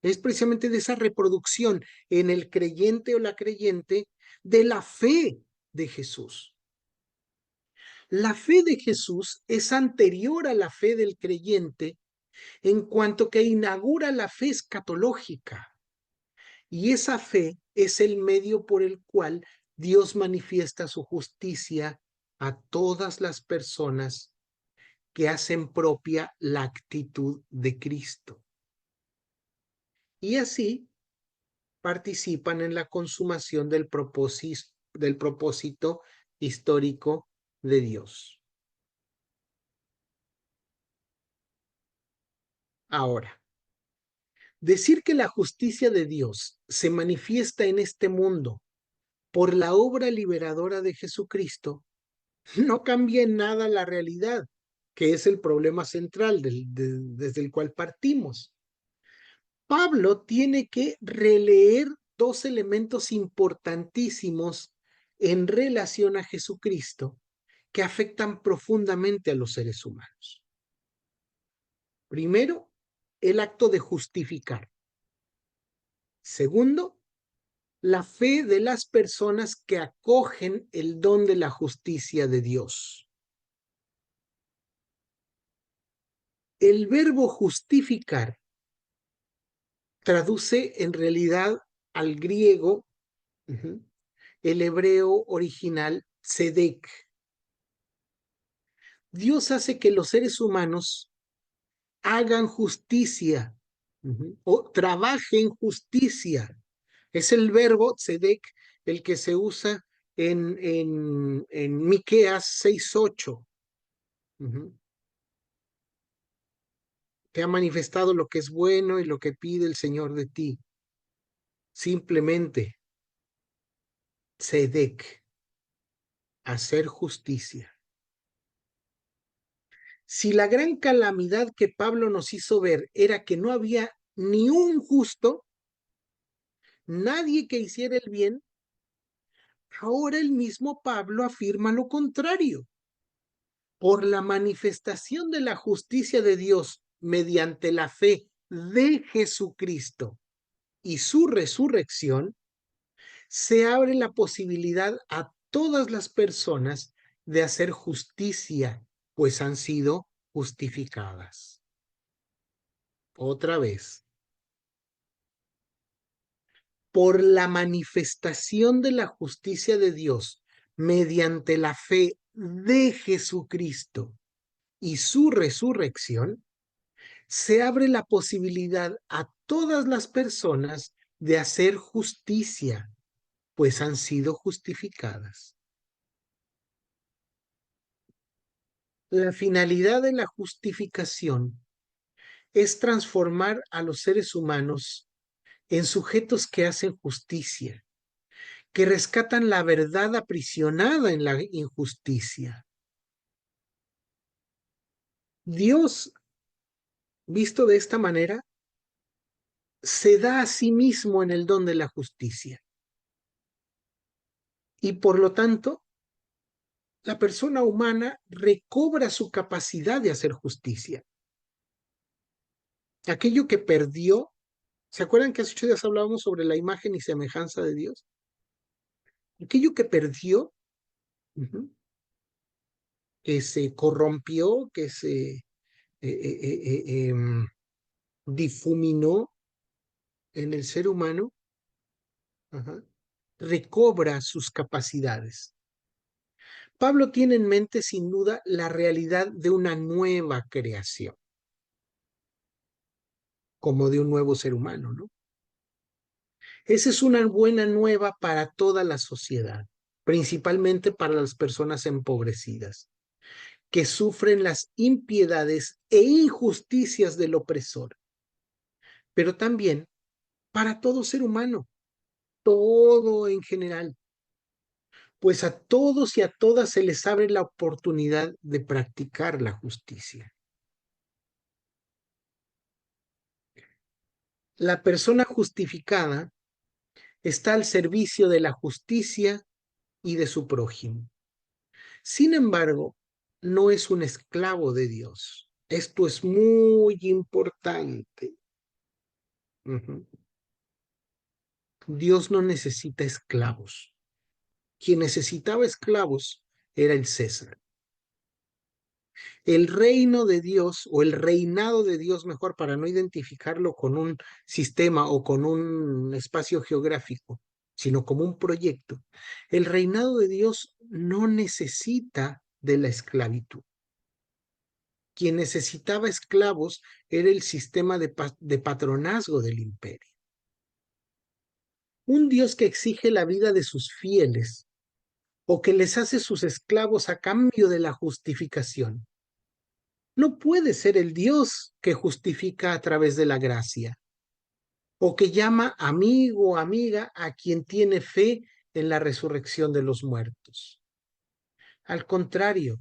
es precisamente de esa reproducción en el creyente o la creyente de la fe de Jesús. La fe de Jesús es anterior a la fe del creyente en cuanto que inaugura la fe escatológica. Y esa fe es el medio por el cual Dios manifiesta su justicia a todas las personas que hacen propia la actitud de Cristo. Y así participan en la consumación del propósito histórico de Dios. Ahora, decir que la justicia de Dios se manifiesta en este mundo por la obra liberadora de Jesucristo no cambia en nada la realidad, que es el problema central desde el cual partimos. Pablo tiene que releer dos elementos importantísimos en relación a Jesucristo que afectan profundamente a los seres humanos. Primero, el acto de justificar. Segundo, la fe de las personas que acogen el don de la justicia de Dios. El verbo justificar traduce en realidad al griego el hebreo original tzedek. Dios hace que los seres humanos hagan justicia o trabajen justicia Es el verbo tzedek el que se usa en Miqueas 6:8. Te ha manifestado lo que es bueno y lo que pide el Señor de ti. Simplemente, tzedek, hacer justicia. Si la gran calamidad que Pablo nos hizo ver era que no había ni un justo, nadie que hiciera el bien, ahora el mismo Pablo afirma lo contrario. Por la manifestación de la justicia de Dios mediante la fe de Jesucristo y su resurrección, se abre la posibilidad a todas las personas de hacer justicia, pues han sido justificadas. Otra vez, por la manifestación de la justicia de Dios mediante la fe de Jesucristo y su resurrección, se abre la posibilidad a todas las personas de hacer justicia, pues han sido justificadas. La finalidad de la justificación es transformar a los seres humanos en sujetos que hacen justicia, que rescatan la verdad aprisionada en la injusticia. Dios, visto de esta manera, se da a sí mismo en el don de la justicia. Y por lo tanto, la persona humana recobra su capacidad de hacer justicia. Aquello que perdió, ¿se acuerdan que hace 8 días hablábamos sobre la imagen y semejanza de Dios? Aquello que perdió, que se corrompió, que se difuminó en el ser humano, recobra sus capacidades. Pablo tiene en mente sin duda la realidad de una nueva creación, como de un nuevo ser humano, ¿no? Esa es una buena nueva para toda la sociedad, principalmente para las personas empobrecidas, que sufren las impiedades e injusticias del opresor, pero también para todo ser humano, todo en general, pues a todos y a todas se les abre la oportunidad de practicar la justicia. La persona justificada está al servicio de la justicia y de su prójimo. Sin embargo, no es un esclavo de Dios. Esto es muy importante. Dios no necesita esclavos. Quien necesitaba esclavos era el César. El reino de Dios, o el reinado de Dios, mejor, para no identificarlo con un sistema o con un espacio geográfico, sino como un proyecto. El reinado de Dios no necesita de la esclavitud. Quien necesitaba esclavos era el sistema de patronazgo del imperio. Un Dios que exige la vida de sus fieles o que les hace sus esclavos a cambio de la justificación no puede ser el Dios que justifica a través de la gracia o que llama amigo o amiga a quien tiene fe en la resurrección de los muertos. Al contrario,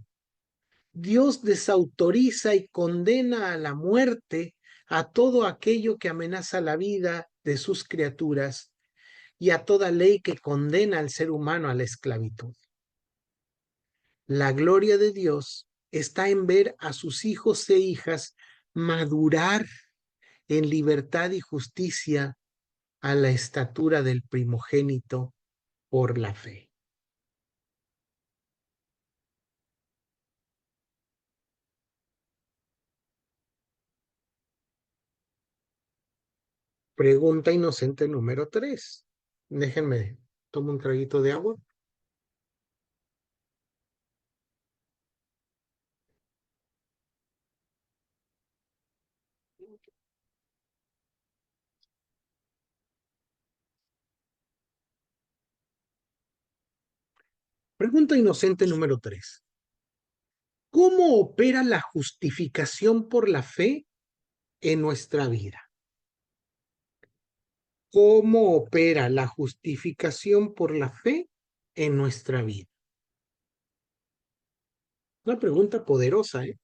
Dios desautoriza y condena a la muerte a todo aquello que amenaza la vida de sus criaturas y a toda ley que condena al ser humano a la esclavitud. La gloria de Dios está en ver a sus hijos e hijas madurar en libertad y justicia a la estatura del primogénito por la fe. Pregunta inocente número 3. Déjenme, tomo un traguito de agua. Pregunta inocente número 3. ¿Cómo opera la justificación por la fe en nuestra vida? ¿Cómo opera la justificación por la fe en nuestra vida? Una pregunta poderosa, ¿eh?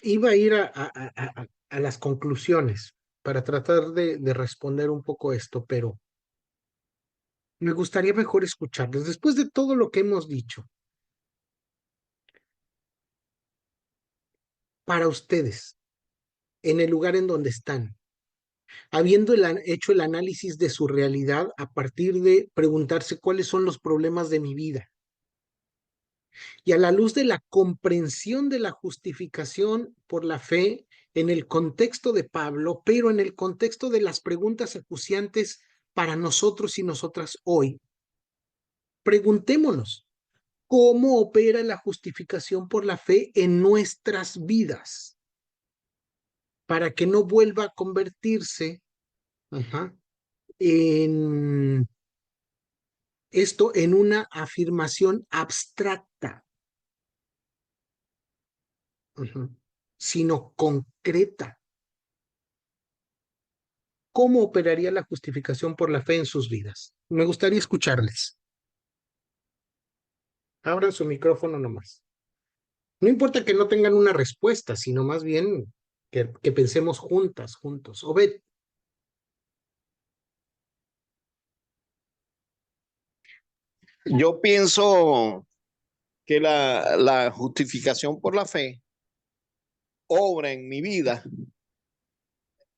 Iba a ir a las conclusiones para tratar de responder un poco esto, pero me gustaría mejor escucharles. Después de todo lo que hemos dicho, para ustedes, en el lugar en donde están, habiendo hecho el análisis de su realidad a partir de preguntarse cuáles son los problemas de mi vida, y a la luz de la comprensión de la justificación por la fe en el contexto de Pablo, pero en el contexto de las preguntas acuciantes para nosotros y nosotras hoy, preguntémonos, ¿cómo opera la justificación por la fe en nuestras vidas? Para que no vuelva a convertirse en esto en una afirmación abstracta, sino concreta. ¿Cómo operaría la justificación por la fe en sus vidas? Me gustaría escucharles. Abran su micrófono nomás. No importa que no tengan una respuesta, sino más bien que pensemos juntos. Obed.
Yo pienso que la justificación por la fe obra en mi vida,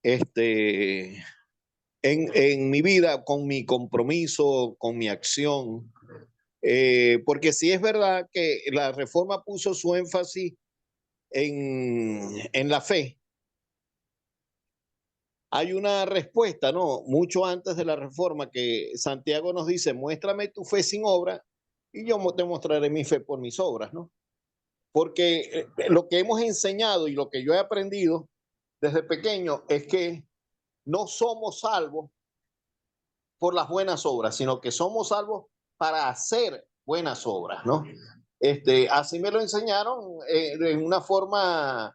en mi vida con mi compromiso, con mi acción, porque sí es verdad que la reforma puso su énfasis en la fe. Hay una respuesta, ¿no? Mucho antes de la reforma que Santiago nos dice, muéstrame tu fe sin obra y yo te mostraré mi fe por mis obras, ¿no? Porque lo que hemos enseñado y lo que yo he aprendido desde pequeño es que no somos salvos por las buenas obras, sino que somos salvos para hacer buenas obras, ¿no? Así me lo enseñaron en una forma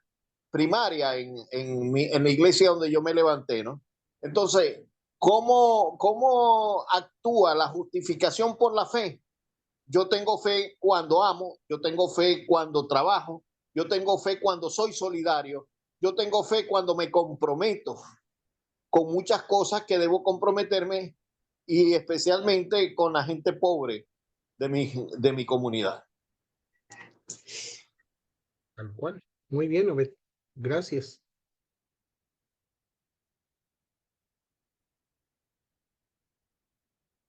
primaria en la iglesia donde yo me levanté, ¿no? Entonces, ¿cómo actúa la justificación por la fe? Yo tengo fe cuando amo, yo tengo fe cuando trabajo, yo tengo fe cuando soy solidario, yo tengo fe cuando me comprometo con muchas cosas que debo comprometerme y especialmente con la gente pobre de mi comunidad.
Tal cual. Muy bien, Obed. Gracias.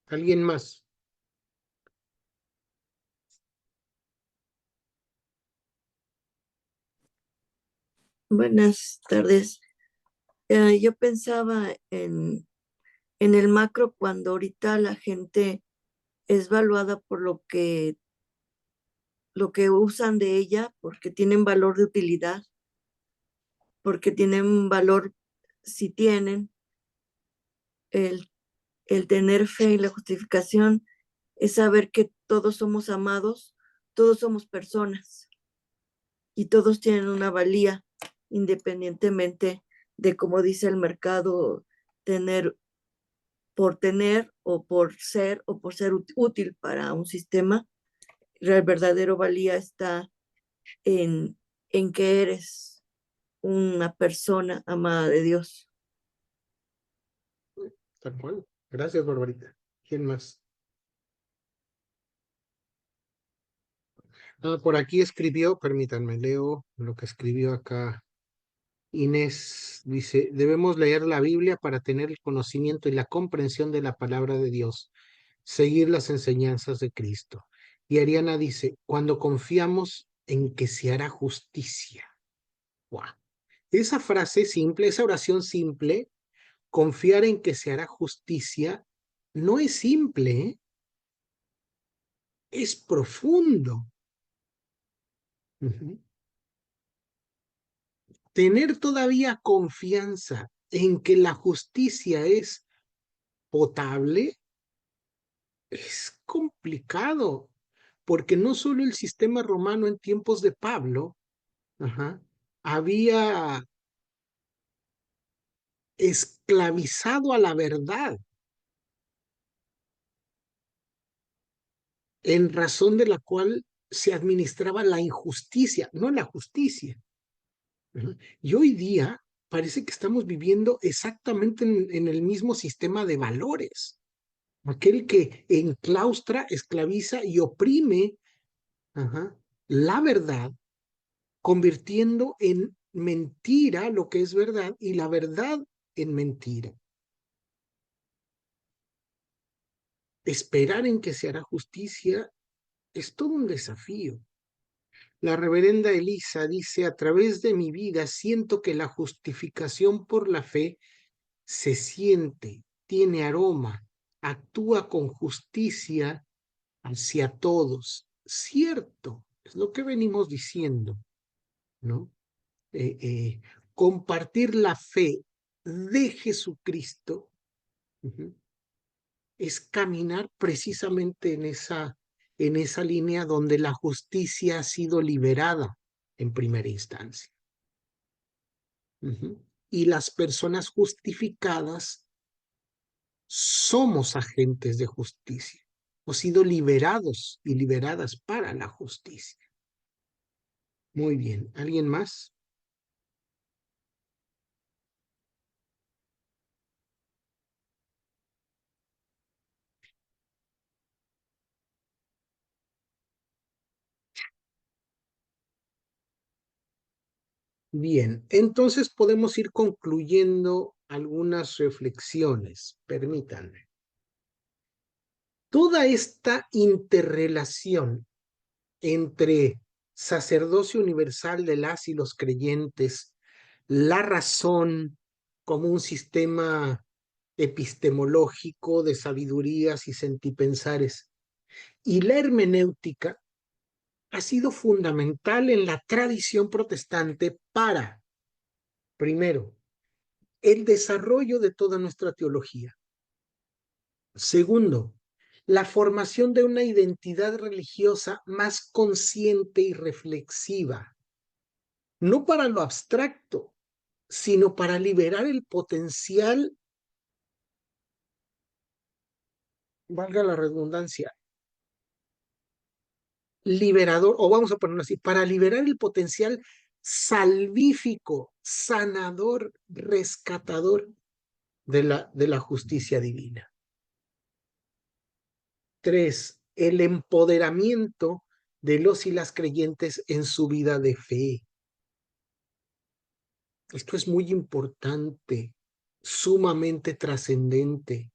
¿Alguien más?
Buenas tardes. Yo pensaba en el macro cuando ahorita la gente es valuada por lo que usan de ella, porque tienen valor de utilidad, porque tienen valor si tienen. El tener fe y la justificación es saber que todos somos amados, todos somos personas y todos tienen una valía independientemente de, como dice el mercado, por tener o por ser útil para un sistema. El verdadero valía está en que eres una persona amada de Dios.
Tal cual. Gracias, Barbarita. ¿Quién más? Por aquí escribió, permítanme, leo lo que escribió acá Inés. Dice, debemos leer la Biblia para tener el conocimiento y la comprensión de la palabra de Dios, seguir las enseñanzas de Cristo. Y Ariana dice, cuando confiamos en que se hará justicia. Wow. Esa frase simple, esa oración simple, confiar en que se hará justicia, no es simple, ¿eh? es profundo. Ujú. Tener todavía confianza en que la justicia es potable es complicado, porque no solo el sistema romano en tiempos de Pablo, ajá, había esclavizado a la verdad, en razón de la cual se administraba la injusticia, no la justicia. Ajá. Y hoy día parece que estamos viviendo exactamente en el mismo sistema de valores. Aquel que enclaustra, esclaviza y oprime, ajá, la verdad, convirtiendo en mentira lo que es verdad y la verdad en mentira. Esperar en que se hará justicia es todo un desafío. La reverenda Elisa dice: a través de mi vida siento que la justificación por la fe se siente, tiene aroma, actúa con justicia hacia todos. Cierto, es lo que venimos diciendo, ¿no? Eh, eh, Compartir la fe de Jesucristo, uh-huh, es caminar precisamente en esa línea donde la justicia ha sido liberada en primera instancia. Uh-huh. Y las personas justificadas somos agentes de justicia. Hemos sido liberados y liberadas para la justicia. Muy bien. ¿Alguien más? Bien, entonces podemos ir concluyendo algunas reflexiones. Permítanme. Toda esta interrelación entre sacerdocio universal de las y los creyentes, la razón como un sistema epistemológico de sabidurías y sentipensares, y la hermenéutica ha sido fundamental en la tradición protestante para, primero, el desarrollo de toda nuestra teología. Segundo, la formación de una identidad religiosa más consciente y reflexiva, no para lo abstracto, sino para liberar el potencial, valga la redundancia, liberador, o vamos a ponerlo así, para liberar el potencial salvífico, sanador, rescatador de la justicia divina. 3, el empoderamiento de los y las creyentes en su vida de fe. Esto es muy importante, sumamente trascendente.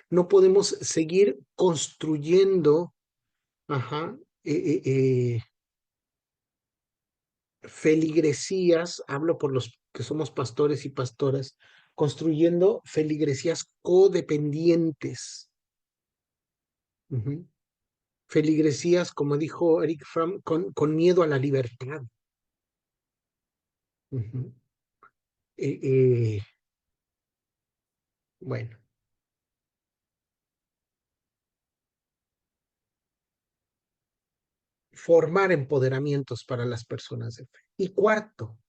No podemos seguir construyendo, ajá, feligresías, hablo por los que somos pastores y pastoras, construyendo feligresías codependientes. Uh-huh. Feligresías, como dijo Eric Fromm, con miedo a la libertad. Uh-huh. Bueno. Formar empoderamientos para las personas de fe. Y cuarto,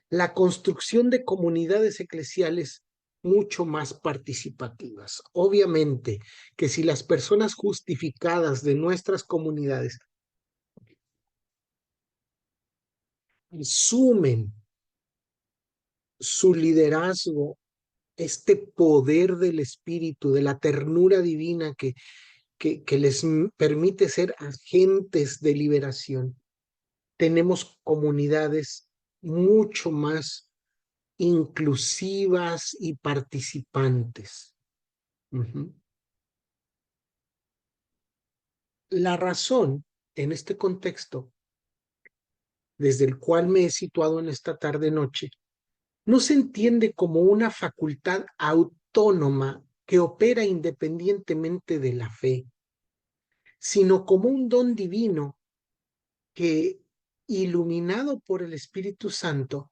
la construcción de comunidades eclesiales mucho más participativas. Obviamente que si las personas justificadas de nuestras comunidades asumen su liderazgo, este poder del Espíritu, de la ternura divina que les permite ser agentes de liberación, tenemos comunidades mucho más inclusivas y participantes. Uh-huh. La razón en este contexto, desde el cual me he situado en esta tarde-noche, no se entiende como una facultad autónoma que opera independientemente de la fe, sino como un don divino que, iluminado por el Espíritu Santo,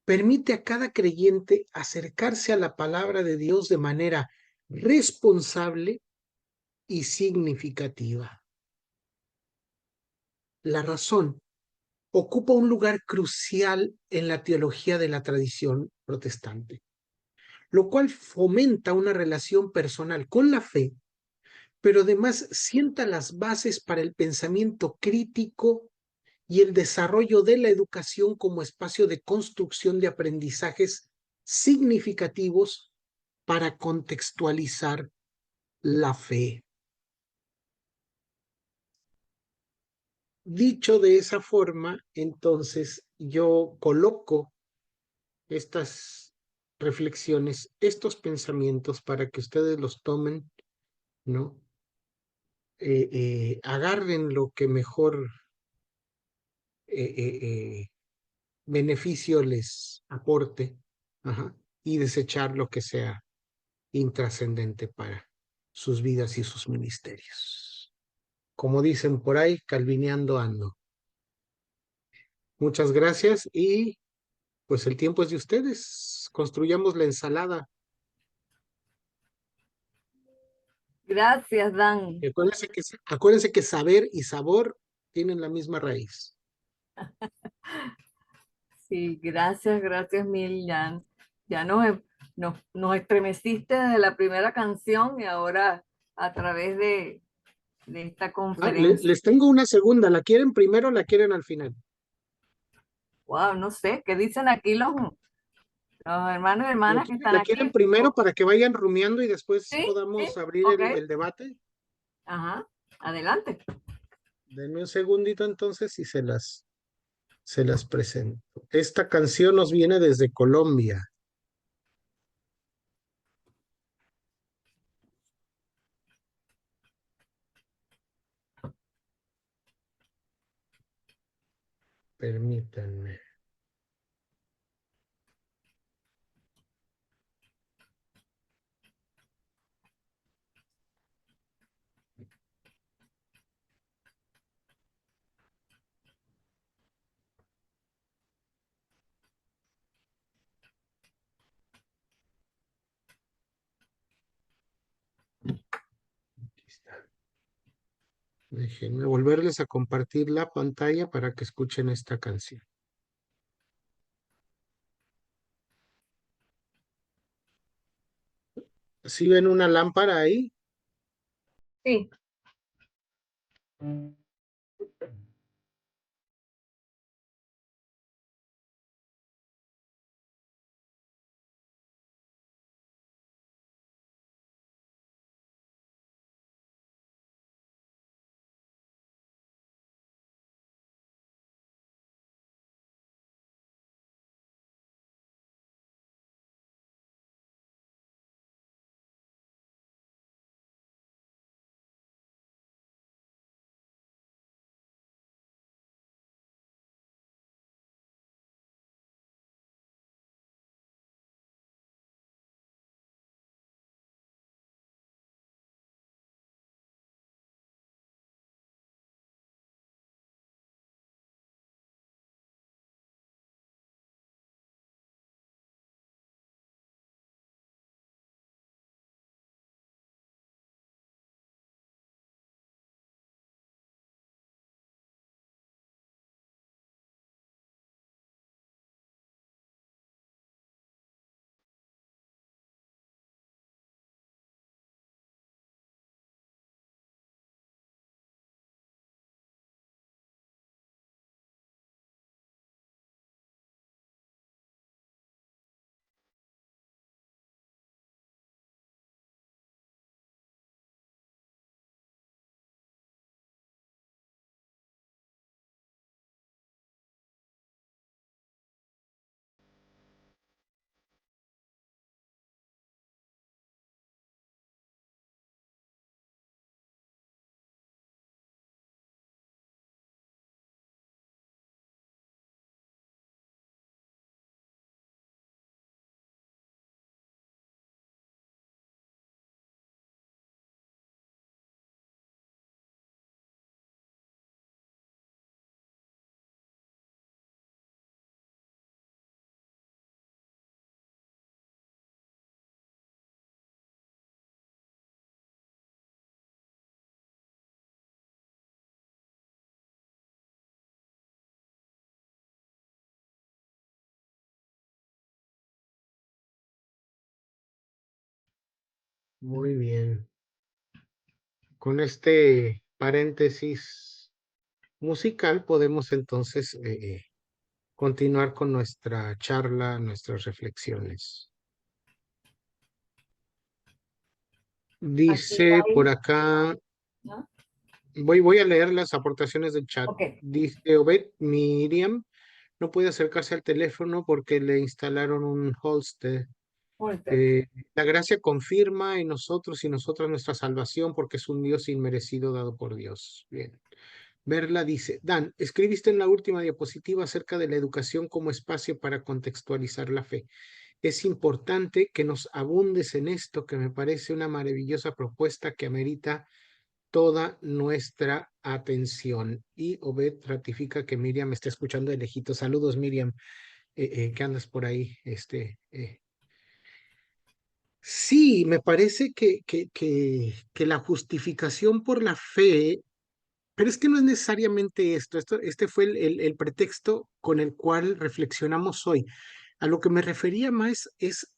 permite a cada creyente acercarse a la palabra de Dios de manera responsable y significativa. La razón ocupa un lugar crucial en la teología de la tradición protestante, lo cual fomenta una relación personal con la fe, pero además sienta las bases para el pensamiento crítico y el desarrollo de la educación como espacio de construcción de aprendizajes significativos para contextualizar la fe. Dicho de esa forma, entonces yo coloco estas reflexiones, estos pensamientos para que ustedes los tomen, ¿no? Agarren lo que mejor eh, eh, eh, beneficio les aporte, ajá, y desechar lo que sea intrascendente para sus vidas y sus ministerios. Como dicen por ahí, calvineando ando. Muchas gracias y pues el tiempo es de ustedes. Construyamos la ensalada.
Gracias, Dan.
Y acuérdense que saber y sabor tienen la misma raíz.
Sí, gracias mil, Jan. Ya nos estremeciste desde la primera canción y ahora a través de esta conferencia.
Les tengo una segunda. ¿La quieren primero o la quieren al final?
Wow, no sé, ¿qué dicen aquí los hermanos y hermanas que están
¿La quieren
aquí?
primero para que vayan rumiando y después
Sí,
podamos
sí,
abrir
ok.
el debate?
Ajá, adelante.
Denme un segundito entonces y se las presento. Esta canción nos viene desde Colombia. Permítanme. Aquí está. Déjenme volverles a compartir la pantalla para que escuchen esta canción. ¿Sí ven una lámpara ahí?
Sí.
Muy bien. Con este paréntesis musical podemos entonces continuar con nuestra charla, nuestras reflexiones.
Aquí
Dice
hay,
por acá,
¿no?
voy a leer las aportaciones del chat.
Ok,
Dice Obed, Miriam no puede acercarse al teléfono porque le instalaron un holster.
Walter.
La gracia confirma en nosotros y nosotras nuestra salvación porque es un Dios inmerecido dado por Dios. Bien. Verla dice, Dan, escribiste en la última diapositiva acerca de la educación como espacio para contextualizar la fe. Es importante que nos abundes en esto, que me parece una maravillosa propuesta que amerita toda nuestra atención. Y Obed ratifica que Miriam está escuchando de lejito. Saludos, Miriam, que andas por ahí. Sí, me parece que la justificación por la fe, pero es que no es necesariamente este fue el pretexto con el cual reflexionamos hoy. A lo que me refería más es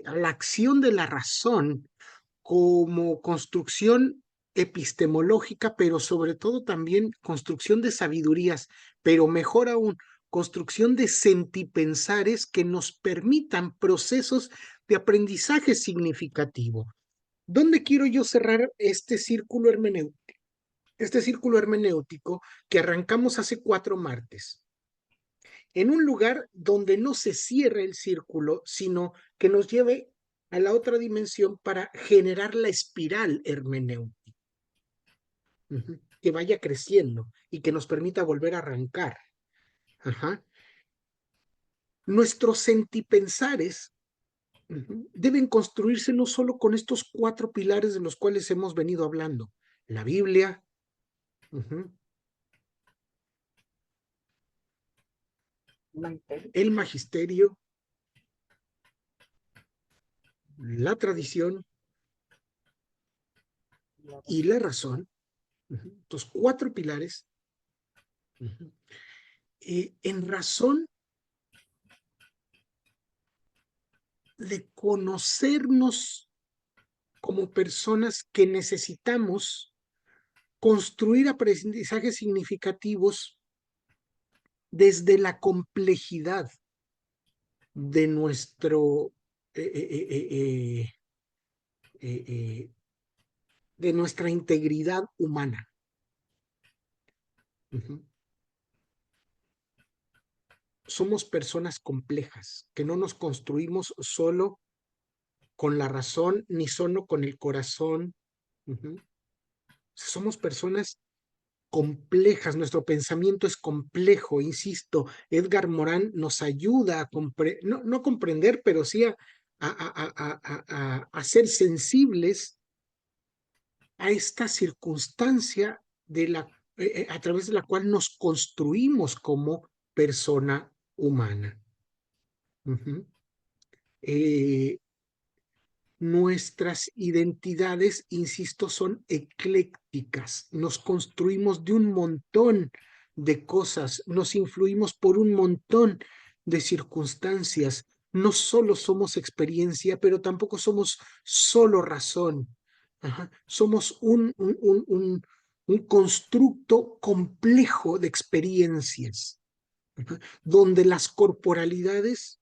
a la acción de la razón como construcción epistemológica, pero sobre todo también construcción de sabidurías, pero mejor aún, construcción de sentipensares que nos permitan procesos de aprendizaje significativo. ¿Dónde quiero yo cerrar este círculo hermenéutico? Este círculo hermenéutico que arrancamos hace 4 martes, en un lugar donde no se cierre el círculo, sino que nos lleve a la otra dimensión para generar la espiral hermenéutica, que vaya creciendo y que nos permita volver a arrancar. Ajá. Nuestros sentipensares deben construirse no solo con estos 4 pilares de los cuales hemos venido hablando: la Biblia, el magisterio, la tradición y la razón. Estos 4 pilares. En razón de conocernos como personas que necesitamos construir aprendizajes significativos desde la complejidad de nuestro de nuestra integridad humana. Somos personas complejas, que no nos construimos solo con la razón ni solo con el corazón. Somos personas complejas, nuestro pensamiento es complejo, insisto. Edgar Morin nos ayuda a no comprender, pero sí a ser sensibles a esta circunstancia a través de la cual nos construimos como persona humana. Nuestras identidades, insisto, son eclécticas. Nos construimos de un montón de cosas, nos influimos por un montón de circunstancias. No solo somos experiencia, pero tampoco somos solo razón. Somos un constructo complejo de experiencias, donde las corporalidades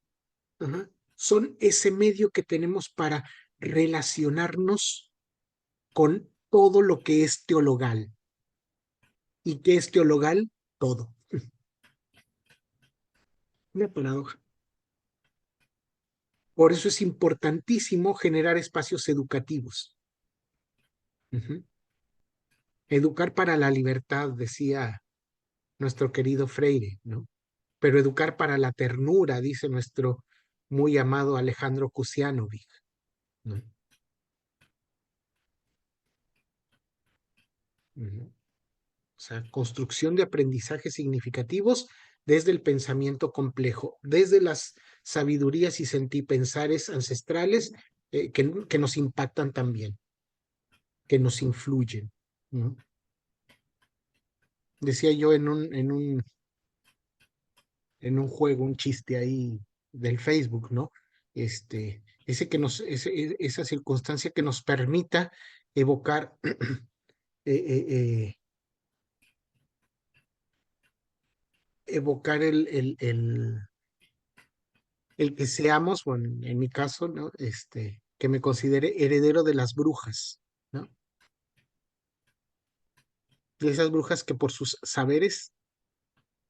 son ese medio que tenemos para relacionarnos con todo lo que es teologal. ¿Y qué es teologal? Todo. Una paradoja. Por eso es importantísimo generar espacios educativos. Educar para la libertad, decía nuestro querido Freire, ¿no? Pero educar para la ternura, dice nuestro muy amado Alejandro Kusianovic, ¿no? O sea, construcción de aprendizajes significativos desde el pensamiento complejo, desde las sabidurías y sentipensares ancestrales que nos impactan también, que nos influyen, ¿no? Decía yo en un juego, un chiste ahí del Facebook, ¿no? esa circunstancia que nos permita evocar evocar el que seamos, bueno, en mi caso, ¿no? Que me considere heredero de las brujas, ¿no? De esas brujas que por sus saberes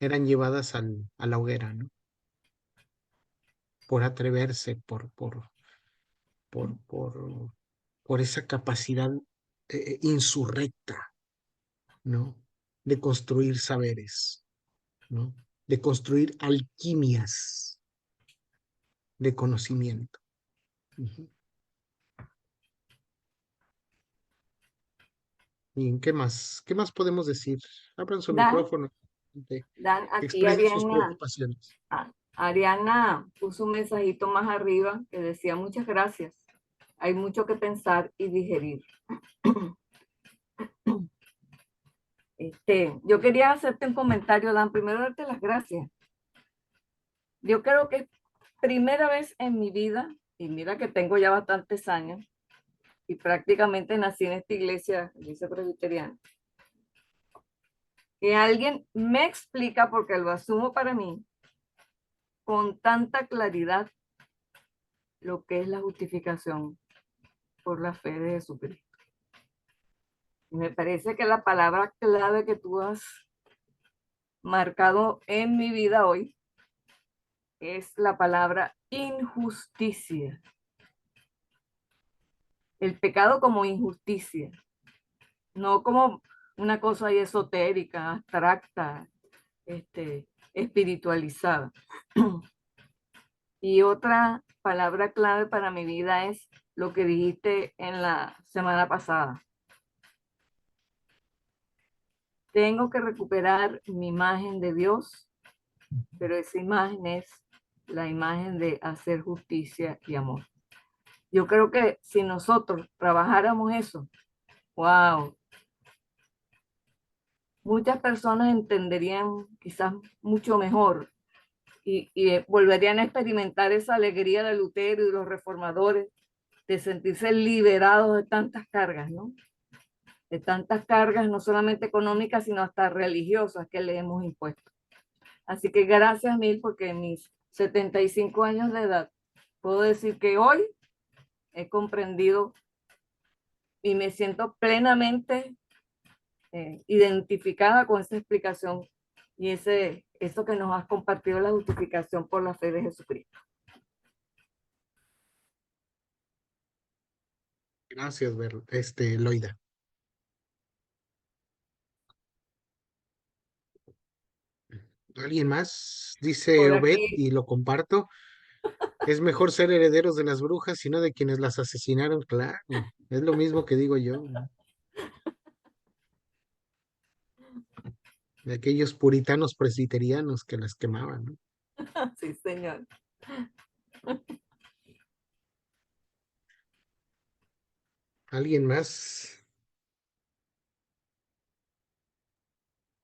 eran llevadas a la hoguera, ¿no? Por atreverse, por esa capacidad insurrecta, ¿no? De construir saberes, ¿no? De construir alquimias de conocimiento. Ujú. ¿Y qué más? ¿Qué más podemos decir? Abran su
Dan,
micrófono.
Dan, aquí
Expresen sus
Ariana,
preocupaciones.
Ariana puso un mensajito más arriba que decía muchas gracias. Hay mucho que pensar y digerir. Yo quería hacerte un comentario, Dan. Primero darte las gracias. Yo creo que es primera vez en mi vida, y mira que tengo ya bastantes años, y prácticamente nací en esta iglesia presbiteriana, que alguien me explica, porque lo asumo para mí, con tanta claridad lo que es la justificación por la fe de Jesucristo. Y me parece que la palabra clave que tú has marcado en mi vida hoy es la palabra injusticia. El pecado como injusticia, no como una cosa ahí esotérica, abstracta, espiritualizada. Y otra palabra clave para mi vida es lo que dijiste en la semana pasada. Tengo que recuperar mi imagen de Dios, pero esa imagen es la imagen de hacer justicia y amor. Yo creo que si nosotros trabajáramos eso, wow, muchas personas entenderían quizás mucho mejor y volverían a experimentar esa alegría de Lutero y los reformadores, de sentirse liberados de tantas cargas, ¿no? De tantas cargas, no solamente económicas, sino hasta religiosas que le hemos impuesto. Así que gracias mil, porque en mis 75 años de edad puedo decir que hoy he comprendido y me siento plenamente identificada con esa explicación y eso que nos has compartido, la justificación por la fe de Jesucristo.
Gracias, Loida. ¿Alguien más? Dice
Por
Obed,
aquí,
y lo comparto. Es mejor ser herederos de las brujas y no de quienes las asesinaron, claro. Es lo mismo que digo yo, ¿no? De aquellos puritanos presbiterianos que las quemaban, ¿no?
sí, señor.
¿Alguien más?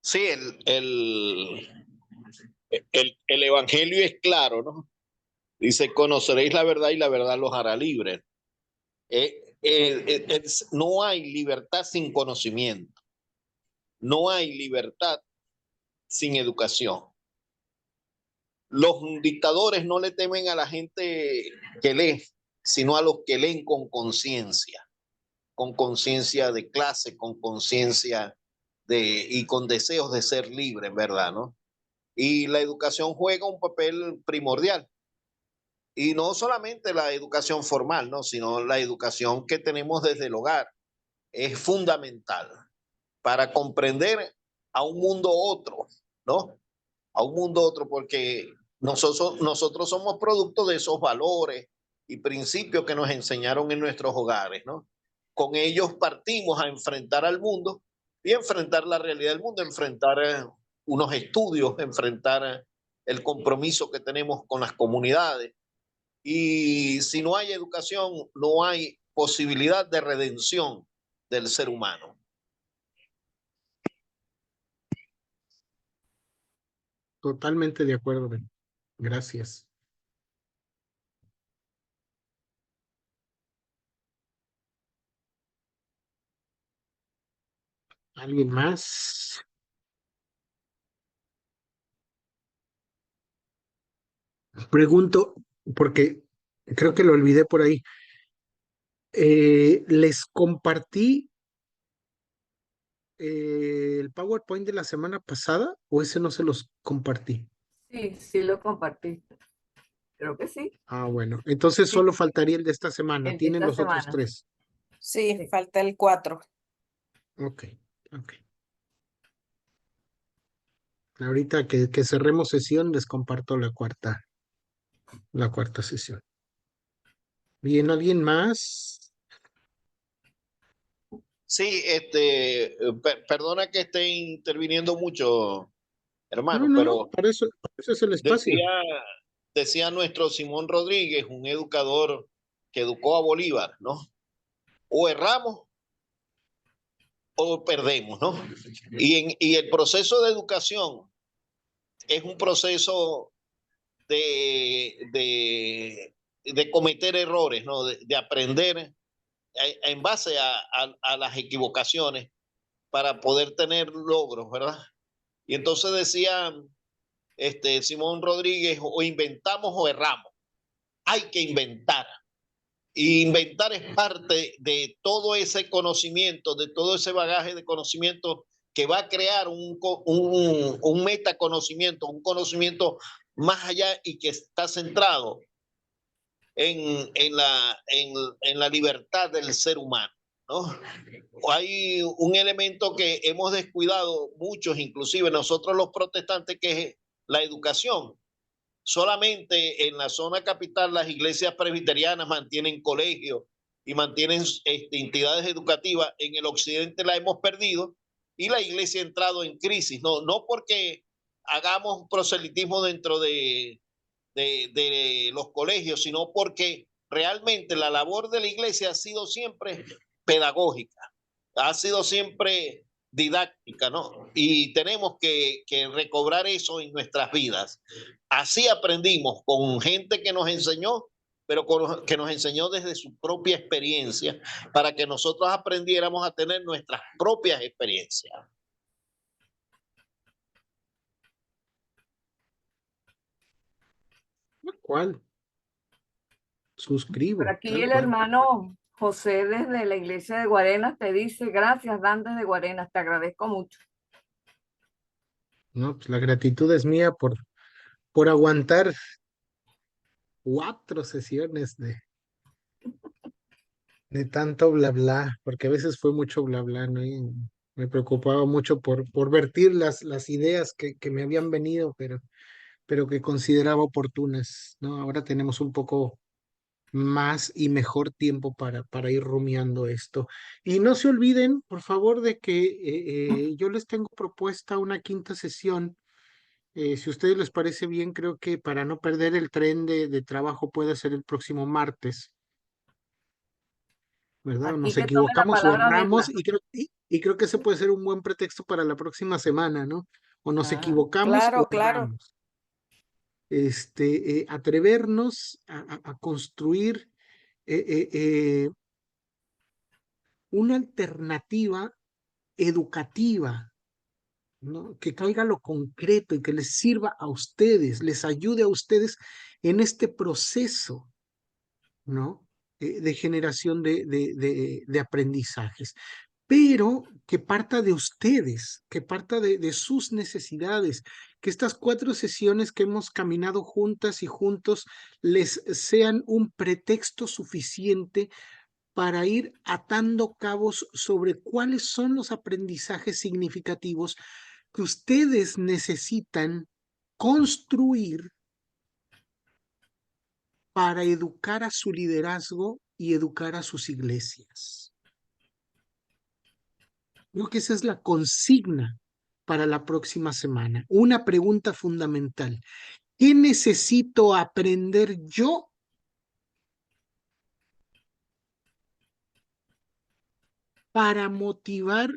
Sí, el evangelio es claro, ¿no? Dice, conoceréis la verdad y la verdad los hará libres. No hay libertad sin conocimiento. No hay libertad sin educación. Los dictadores no le temen a la gente que lee, sino a los que leen con conciencia de clase, con conciencia y con deseos de ser libres, ¿verdad? ¿No? Y la educación juega un papel primordial. Y no solamente la educación formal, ¿no? Sino la educación que tenemos desde el hogar. Es fundamental para comprender a un mundo otro, ¿no? A un mundo otro, porque nosotros somos producto de esos valores y principios que nos enseñaron en nuestros hogares, ¿no? Con ellos partimos a enfrentar al mundo y enfrentar la realidad del mundo, enfrentar unos estudios, enfrentar el compromiso que tenemos con las comunidades. Y si no hay educación, no hay posibilidad de redención del ser humano.
Totalmente de acuerdo, Ben. Gracias. ¿Alguien más? Pregunto, porque creo que lo olvidé por ahí. Les compartí el PowerPoint de la semana pasada, o ese no se los compartí.
Sí, sí lo compartiste. Creo que sí.
Ah, bueno. Entonces
Sí.
solo faltaría el de esta semana.
El de
Tienen
esta
los otros
semana.
3.
Sí,
Sí.
falta el 4.
Ok, ok. Ahorita que cerremos sesión, les comparto la cuarta sesión. Bien, ¿alguien más?
Sí, perdona que esté interviniendo mucho, hermano,
No,
pero
para eso es el espacio.
decía nuestro Simón Rodríguez, un educador que educó a Bolívar, ¿no? O erramos o perdemos, ¿no? Y el proceso de educación es un proceso de cometer errores, ¿no? De aprender en base a las equivocaciones para poder tener logros, ¿verdad? Y entonces decía Simón Rodríguez, o inventamos o erramos. Hay que inventar. Y inventar es parte de todo ese conocimiento, de todo ese bagaje de conocimiento que va a crear un metaconocimiento, un conocimiento más allá y que está centrado en la libertad del ser humano, ¿no? Hay un elemento que hemos descuidado muchos, inclusive nosotros los protestantes, que es la educación. Solamente en la zona capital las iglesias presbiterianas mantienen colegios y mantienen entidades educativas. En el occidente la hemos perdido y la iglesia ha entrado en crisis. No porque hagamos proselitismo dentro de los colegios, sino porque realmente la labor de la iglesia ha sido siempre pedagógica, ha sido siempre didáctica, ¿no? Y tenemos que recobrar eso en nuestras vidas. Así aprendimos con gente que nos enseñó, pero que nos enseñó desde su propia experiencia, para que nosotros aprendiéramos a tener nuestras propias experiencias.
¿Cuál? Suscribo.
Por aquí
Tal
el
cual.
hermano José desde la iglesia de Guarenas te dice, gracias, Dan desde Guarenas, te agradezco mucho.
No, pues la gratitud es mía por aguantar 4 sesiones de tanto bla bla, porque a veces fue mucho bla bla, ¿no? Y me preocupaba mucho por vertir las ideas que me habían venido, pero que consideraba oportunas, ¿no? Ahora tenemos un poco más y mejor tiempo para ir rumiando esto. Y no se olviden, por favor, de que yo les tengo propuesta una 5ª sesión. Si a ustedes les parece bien, creo que para no perder el tren de trabajo puede ser el próximo martes, ¿verdad?
Aquí
Nos
que tome la
equivocamos o
palabra
erramos
Berna.
y creo que ese puede ser un buen pretexto para la próxima semana, ¿no? O nos
Ah,
equivocamos o
Claro, claro.
erramos. Atrevernos a construir una alternativa educativa, ¿no? Que caiga a lo concreto y que les sirva a ustedes, les ayude a ustedes en este proceso, ¿no? De generación de aprendizajes, pero que parta de ustedes, que parta de sus necesidades, que estas 4 sesiones que hemos caminado juntas y juntos les sean un pretexto suficiente para ir atando cabos sobre cuáles son los aprendizajes significativos que ustedes necesitan construir para educar a su liderazgo y educar a sus iglesias. Creo que esa es la consigna para la próxima semana. Una pregunta fundamental. ¿Qué necesito aprender yo para motivar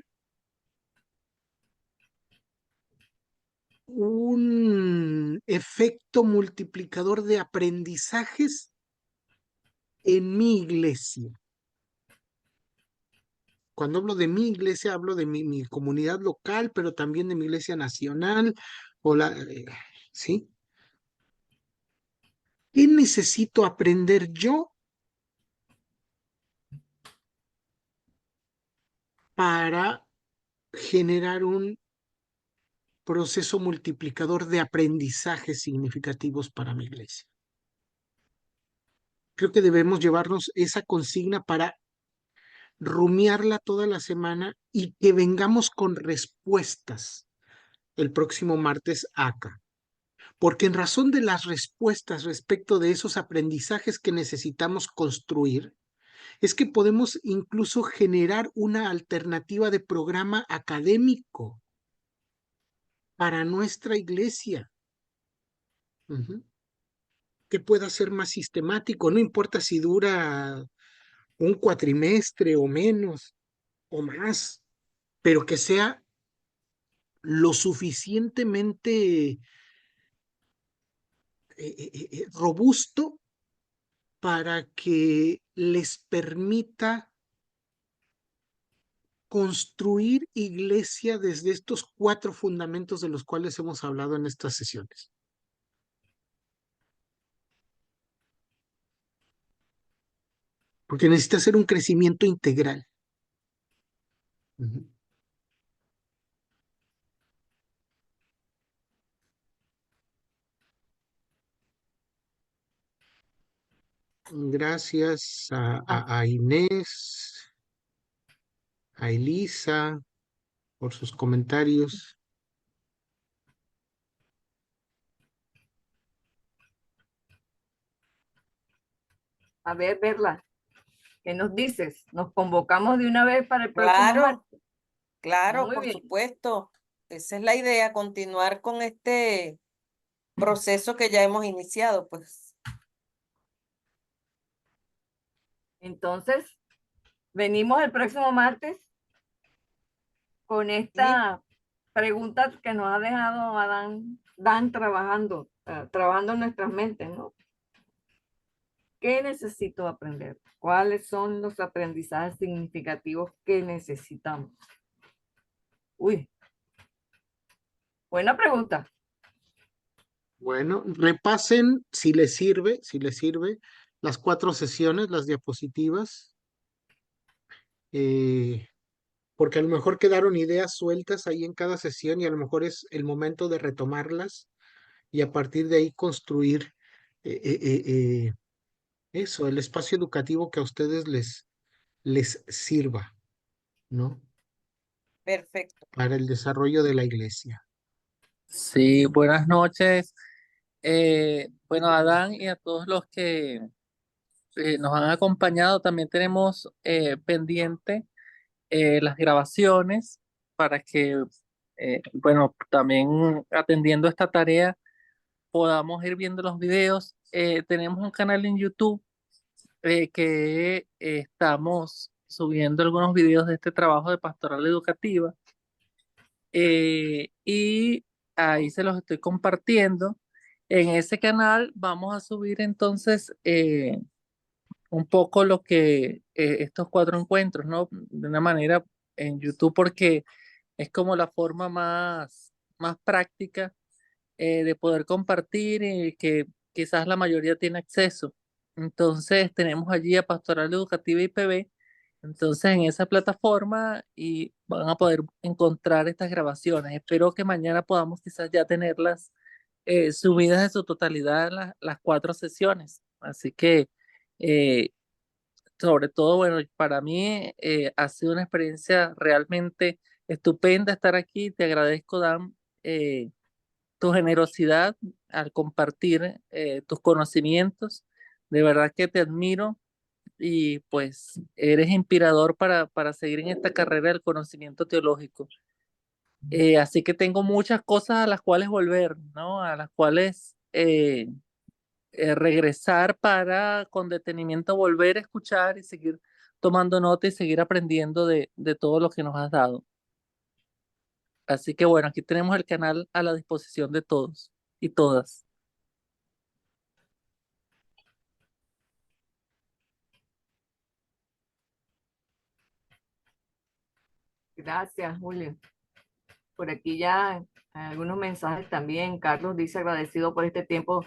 un efecto multiplicador de aprendizajes en mi iglesia? Cuando hablo de mi iglesia, hablo de mi comunidad local, pero también de mi iglesia nacional, ¿sí? ¿Qué necesito aprender yo para generar un proceso multiplicador de aprendizajes significativos para mi iglesia? Creo que debemos llevarnos esa consigna para rumiarla toda la semana y que vengamos con respuestas el próximo martes acá. Porque en razón de las respuestas respecto de esos aprendizajes que necesitamos construir, es que podemos incluso generar una alternativa de programa académico para nuestra iglesia. Que pueda ser más sistemático, no importa si dura un cuatrimestre o menos o más, pero que sea lo suficientemente robusto para que les permita construir iglesia desde estos 4 fundamentos de los cuales hemos hablado en estas sesiones. Porque necesita ser un crecimiento integral. Gracias a Inés, a Elisa, por sus comentarios.
A ver, Verla, ¿qué nos dices? ¿Nos convocamos de una vez para el próximo martes?
Claro,
Muy
por
bien.
supuesto. Esa es la idea, continuar con este proceso que ya hemos iniciado, pues.
Entonces, venimos el próximo martes con esta pregunta que nos ha dejado Dan trabajando en nuestras mentes, ¿no? ¿Qué necesito aprender? ¿Cuáles son los aprendizajes significativos que necesitamos? Uy, buena pregunta.
Bueno, repasen si les sirve, las 4 sesiones, las diapositivas, porque a lo mejor quedaron ideas sueltas ahí en cada sesión y a lo mejor es el momento de retomarlas y a partir de ahí construir eso, el espacio educativo que a ustedes les sirva, ¿no?
Perfecto.
Para el desarrollo de la iglesia.
Sí, buenas noches. Bueno, a Adán y a todos los que nos han acompañado, también tenemos pendiente las grabaciones para que, bueno, también atendiendo esta tarea podamos ir viendo los videos. Tenemos un canal en YouTube que estamos subiendo algunos videos de este trabajo de pastoral educativa y ahí se los estoy compartiendo. En ese canal vamos a subir entonces un poco lo que estos 4 encuentros, ¿no? De una manera en YouTube porque es como la forma más práctica de poder compartir y que quizás la mayoría tiene acceso. Entonces tenemos allí a Pastoral Educativa IPB. Entonces en esa plataforma y van a poder encontrar estas grabaciones. Espero que mañana podamos quizás ya tenerlas subidas en su totalidad las 4 sesiones. Así que eh, sobre todo, bueno, para mí ha sido una experiencia realmente estupenda estar aquí. Te agradezco, Dan, tu generosidad al compartir tus conocimientos. De verdad que te admiro y pues eres inspirador para seguir en esta carrera del conocimiento teológico. Así que tengo muchas cosas a las cuales volver, ¿no? A las cuales regresar para con detenimiento volver a escuchar y seguir tomando nota y seguir aprendiendo de todo lo que nos has dado. Así que bueno, aquí tenemos el canal a la disposición de todos y todas.
Gracias, Julio. Por aquí ya algunos mensajes también. Carlos dice agradecido por este tiempo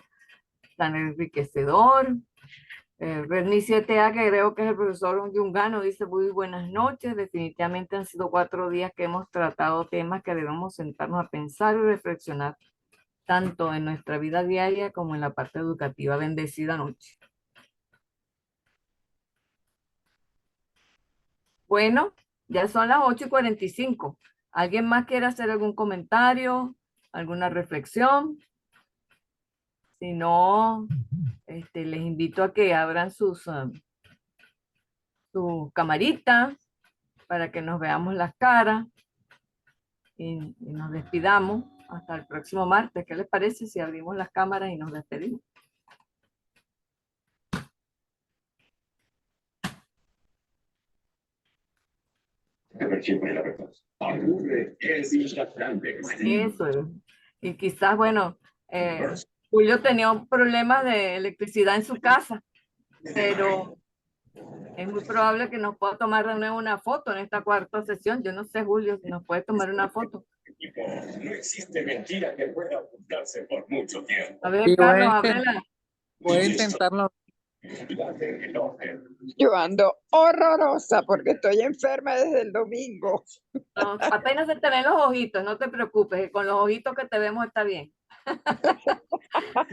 tan enriquecedor. Bernice 7A, que creo que es el profesor Yungano, dice muy buenas noches. Definitivamente han sido 4 días que hemos tratado temas que debemos sentarnos a pensar y reflexionar, tanto en nuestra vida diaria como en la parte educativa. Bendecida noche. Bueno, ya son las 8:45. ¿Alguien más quiere hacer algún comentario, alguna reflexión? Si no, les invito a que abran sus camaritas para que nos veamos las caras y nos despidamos hasta el próximo martes. ¿Qué les parece si abrimos las cámaras y nos despedimos? Eso es. Y quizás, bueno, Julio tenía un problema de electricidad en su casa, pero es muy probable que nos pueda tomar de nuevo una foto en esta 4ª sesión. Yo no sé, Julio, si nos puede tomar una foto.
No existe mentira que pueda ocultarse por mucho tiempo.
A ver,
Sí,
Carlos, ábrela.
voy a intentarlo.
Yo ando horrorosa porque estoy enferma desde el domingo.
No, apenas se te ven los ojitos, no te preocupes, que con los ojitos que te vemos está bien.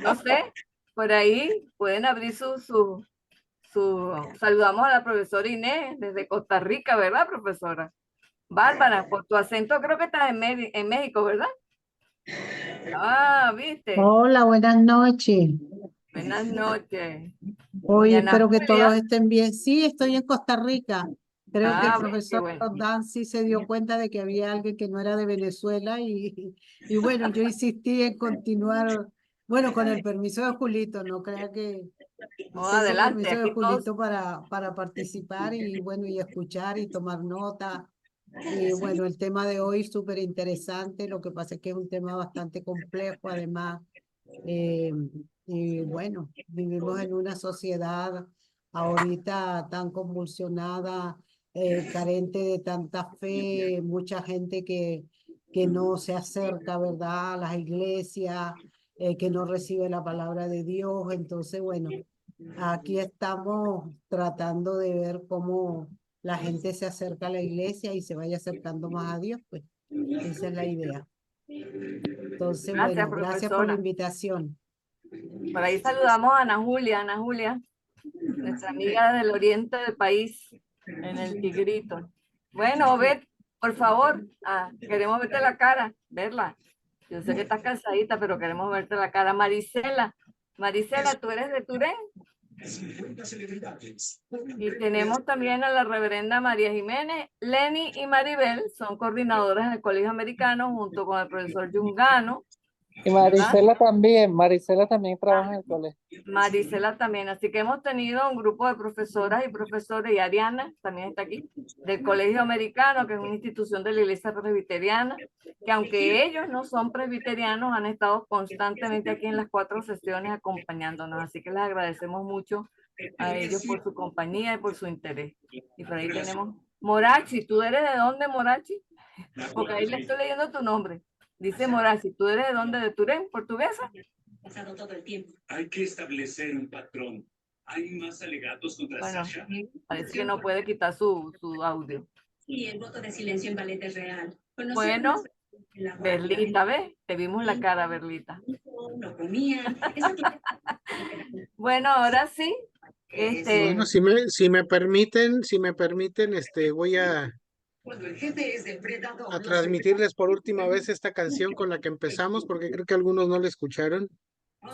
No sé, por ahí pueden abrir su... Saludamos a la profesora Inés desde Costa Rica, ¿verdad, profesora? Bárbara, por tu acento creo que estás en México, ¿verdad? Ah, ¿viste?
Hola, buenas noches.
Buenas noches.
Hoy
Doña
espero que
Ana
todos
Julia.
estén bien. Sí, estoy en Costa Rica. Creo que el
Ah, qué
profesor
bueno.
Dancy se dio cuenta de que había alguien que no era de Venezuela y bueno, yo insistí en continuar, bueno, con el permiso de Julito, no crea que
No,
hice ese
adelante,
permiso de
aquí todos.
Julito para participar y bueno, y escuchar y tomar nota. Y bueno, el tema de hoy súper interesante, lo que pasa es que es un tema bastante complejo, además, y bueno, vivimos en una sociedad ahorita tan convulsionada, carente de tanta fe, mucha gente que no se acerca, ¿verdad?, a las iglesias, que no recibe la palabra de Dios. Entonces, bueno, aquí estamos tratando de ver cómo la gente se acerca a la iglesia y se vaya acercando más a Dios, pues esa es la idea. Entonces,
Gracias,
bueno, gracias por la
profesora.
invitación.
Por ahí saludamos a Ana Julia, nuestra amiga del oriente del país, en el Tigrito. Bueno, Beth, por favor, queremos verte la cara, verla. Yo sé que estás cansadita, pero queremos verte la cara. Marisela, ¿tú eres de Turén? Y tenemos también a la reverenda María Jiménez. Lenny y Maribel son coordinadoras del Colegio Americano junto con el profesor Yungano.
Y Marisela también trabaja en el colegio.
Marisela también, así que hemos tenido un grupo de profesoras y profesores, y Ariana también está aquí, del Colegio Americano, que es una institución de la Iglesia Presbiteriana, que aunque ellos no son presbiterianos, han estado constantemente aquí en las 4 sesiones acompañándonos, así que les agradecemos mucho a ellos por su compañía y por su interés. Y por ahí tenemos Morachi. ¿Tú eres de dónde, Morachi? Porque ahí le estoy leyendo tu nombre. Dice Morachi, ¿tú eres de dónde? ¿De Turén, portuguesa?
Pasado todo el tiempo. Hay que establecer un patrón. Hay más alegatos contra Sasha.
Parece que no puede quitar su audio.
Y el voto de silencio en Ballet es real.
Bueno, Berlita, ¿ves? Te vimos la cara, Berlita.
No comían.
Bueno, ahora sí.
Bueno, si me permiten, voy a transmitirles por última vez esta canción con la que empezamos, porque creo que algunos no la escucharon.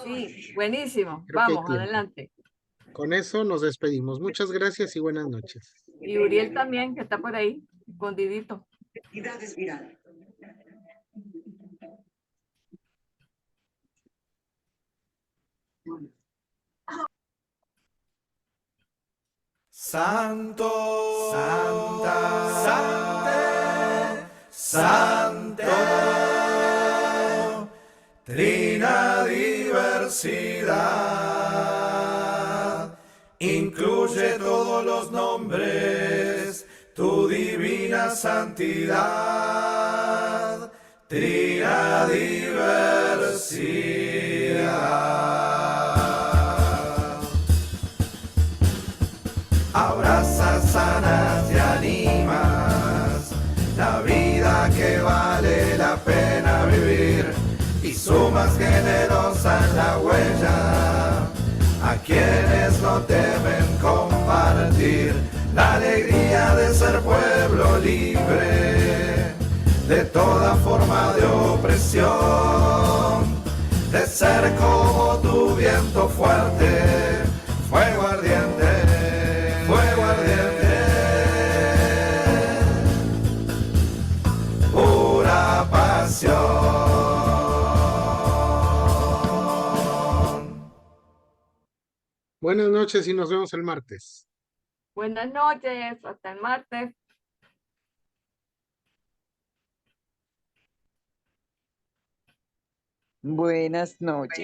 Sí, buenísimo.
Creo que hay
Vamos,
tiempo.
adelante.
Con eso nos despedimos. Muchas gracias y buenas noches.
Y Uriel también, que está por ahí, escondidito.
Santo, Santa, Sante, Santo, Trina diversidad, incluye todos los nombres, tu divinidad. divina santidad, trina diversidad. Abrazas, sanas y animas la vida que vale la pena vivir y sumas generosa en la huella a quienes no temen compartir la alegría de ser pueblo libre de toda forma de opresión, de ser como tu viento fuerte, fuego ardiente, fuego ardiente, pura pasión.
Buenas noches y nos vemos el martes.
Buenas noches, hasta el martes.
Buenas noches.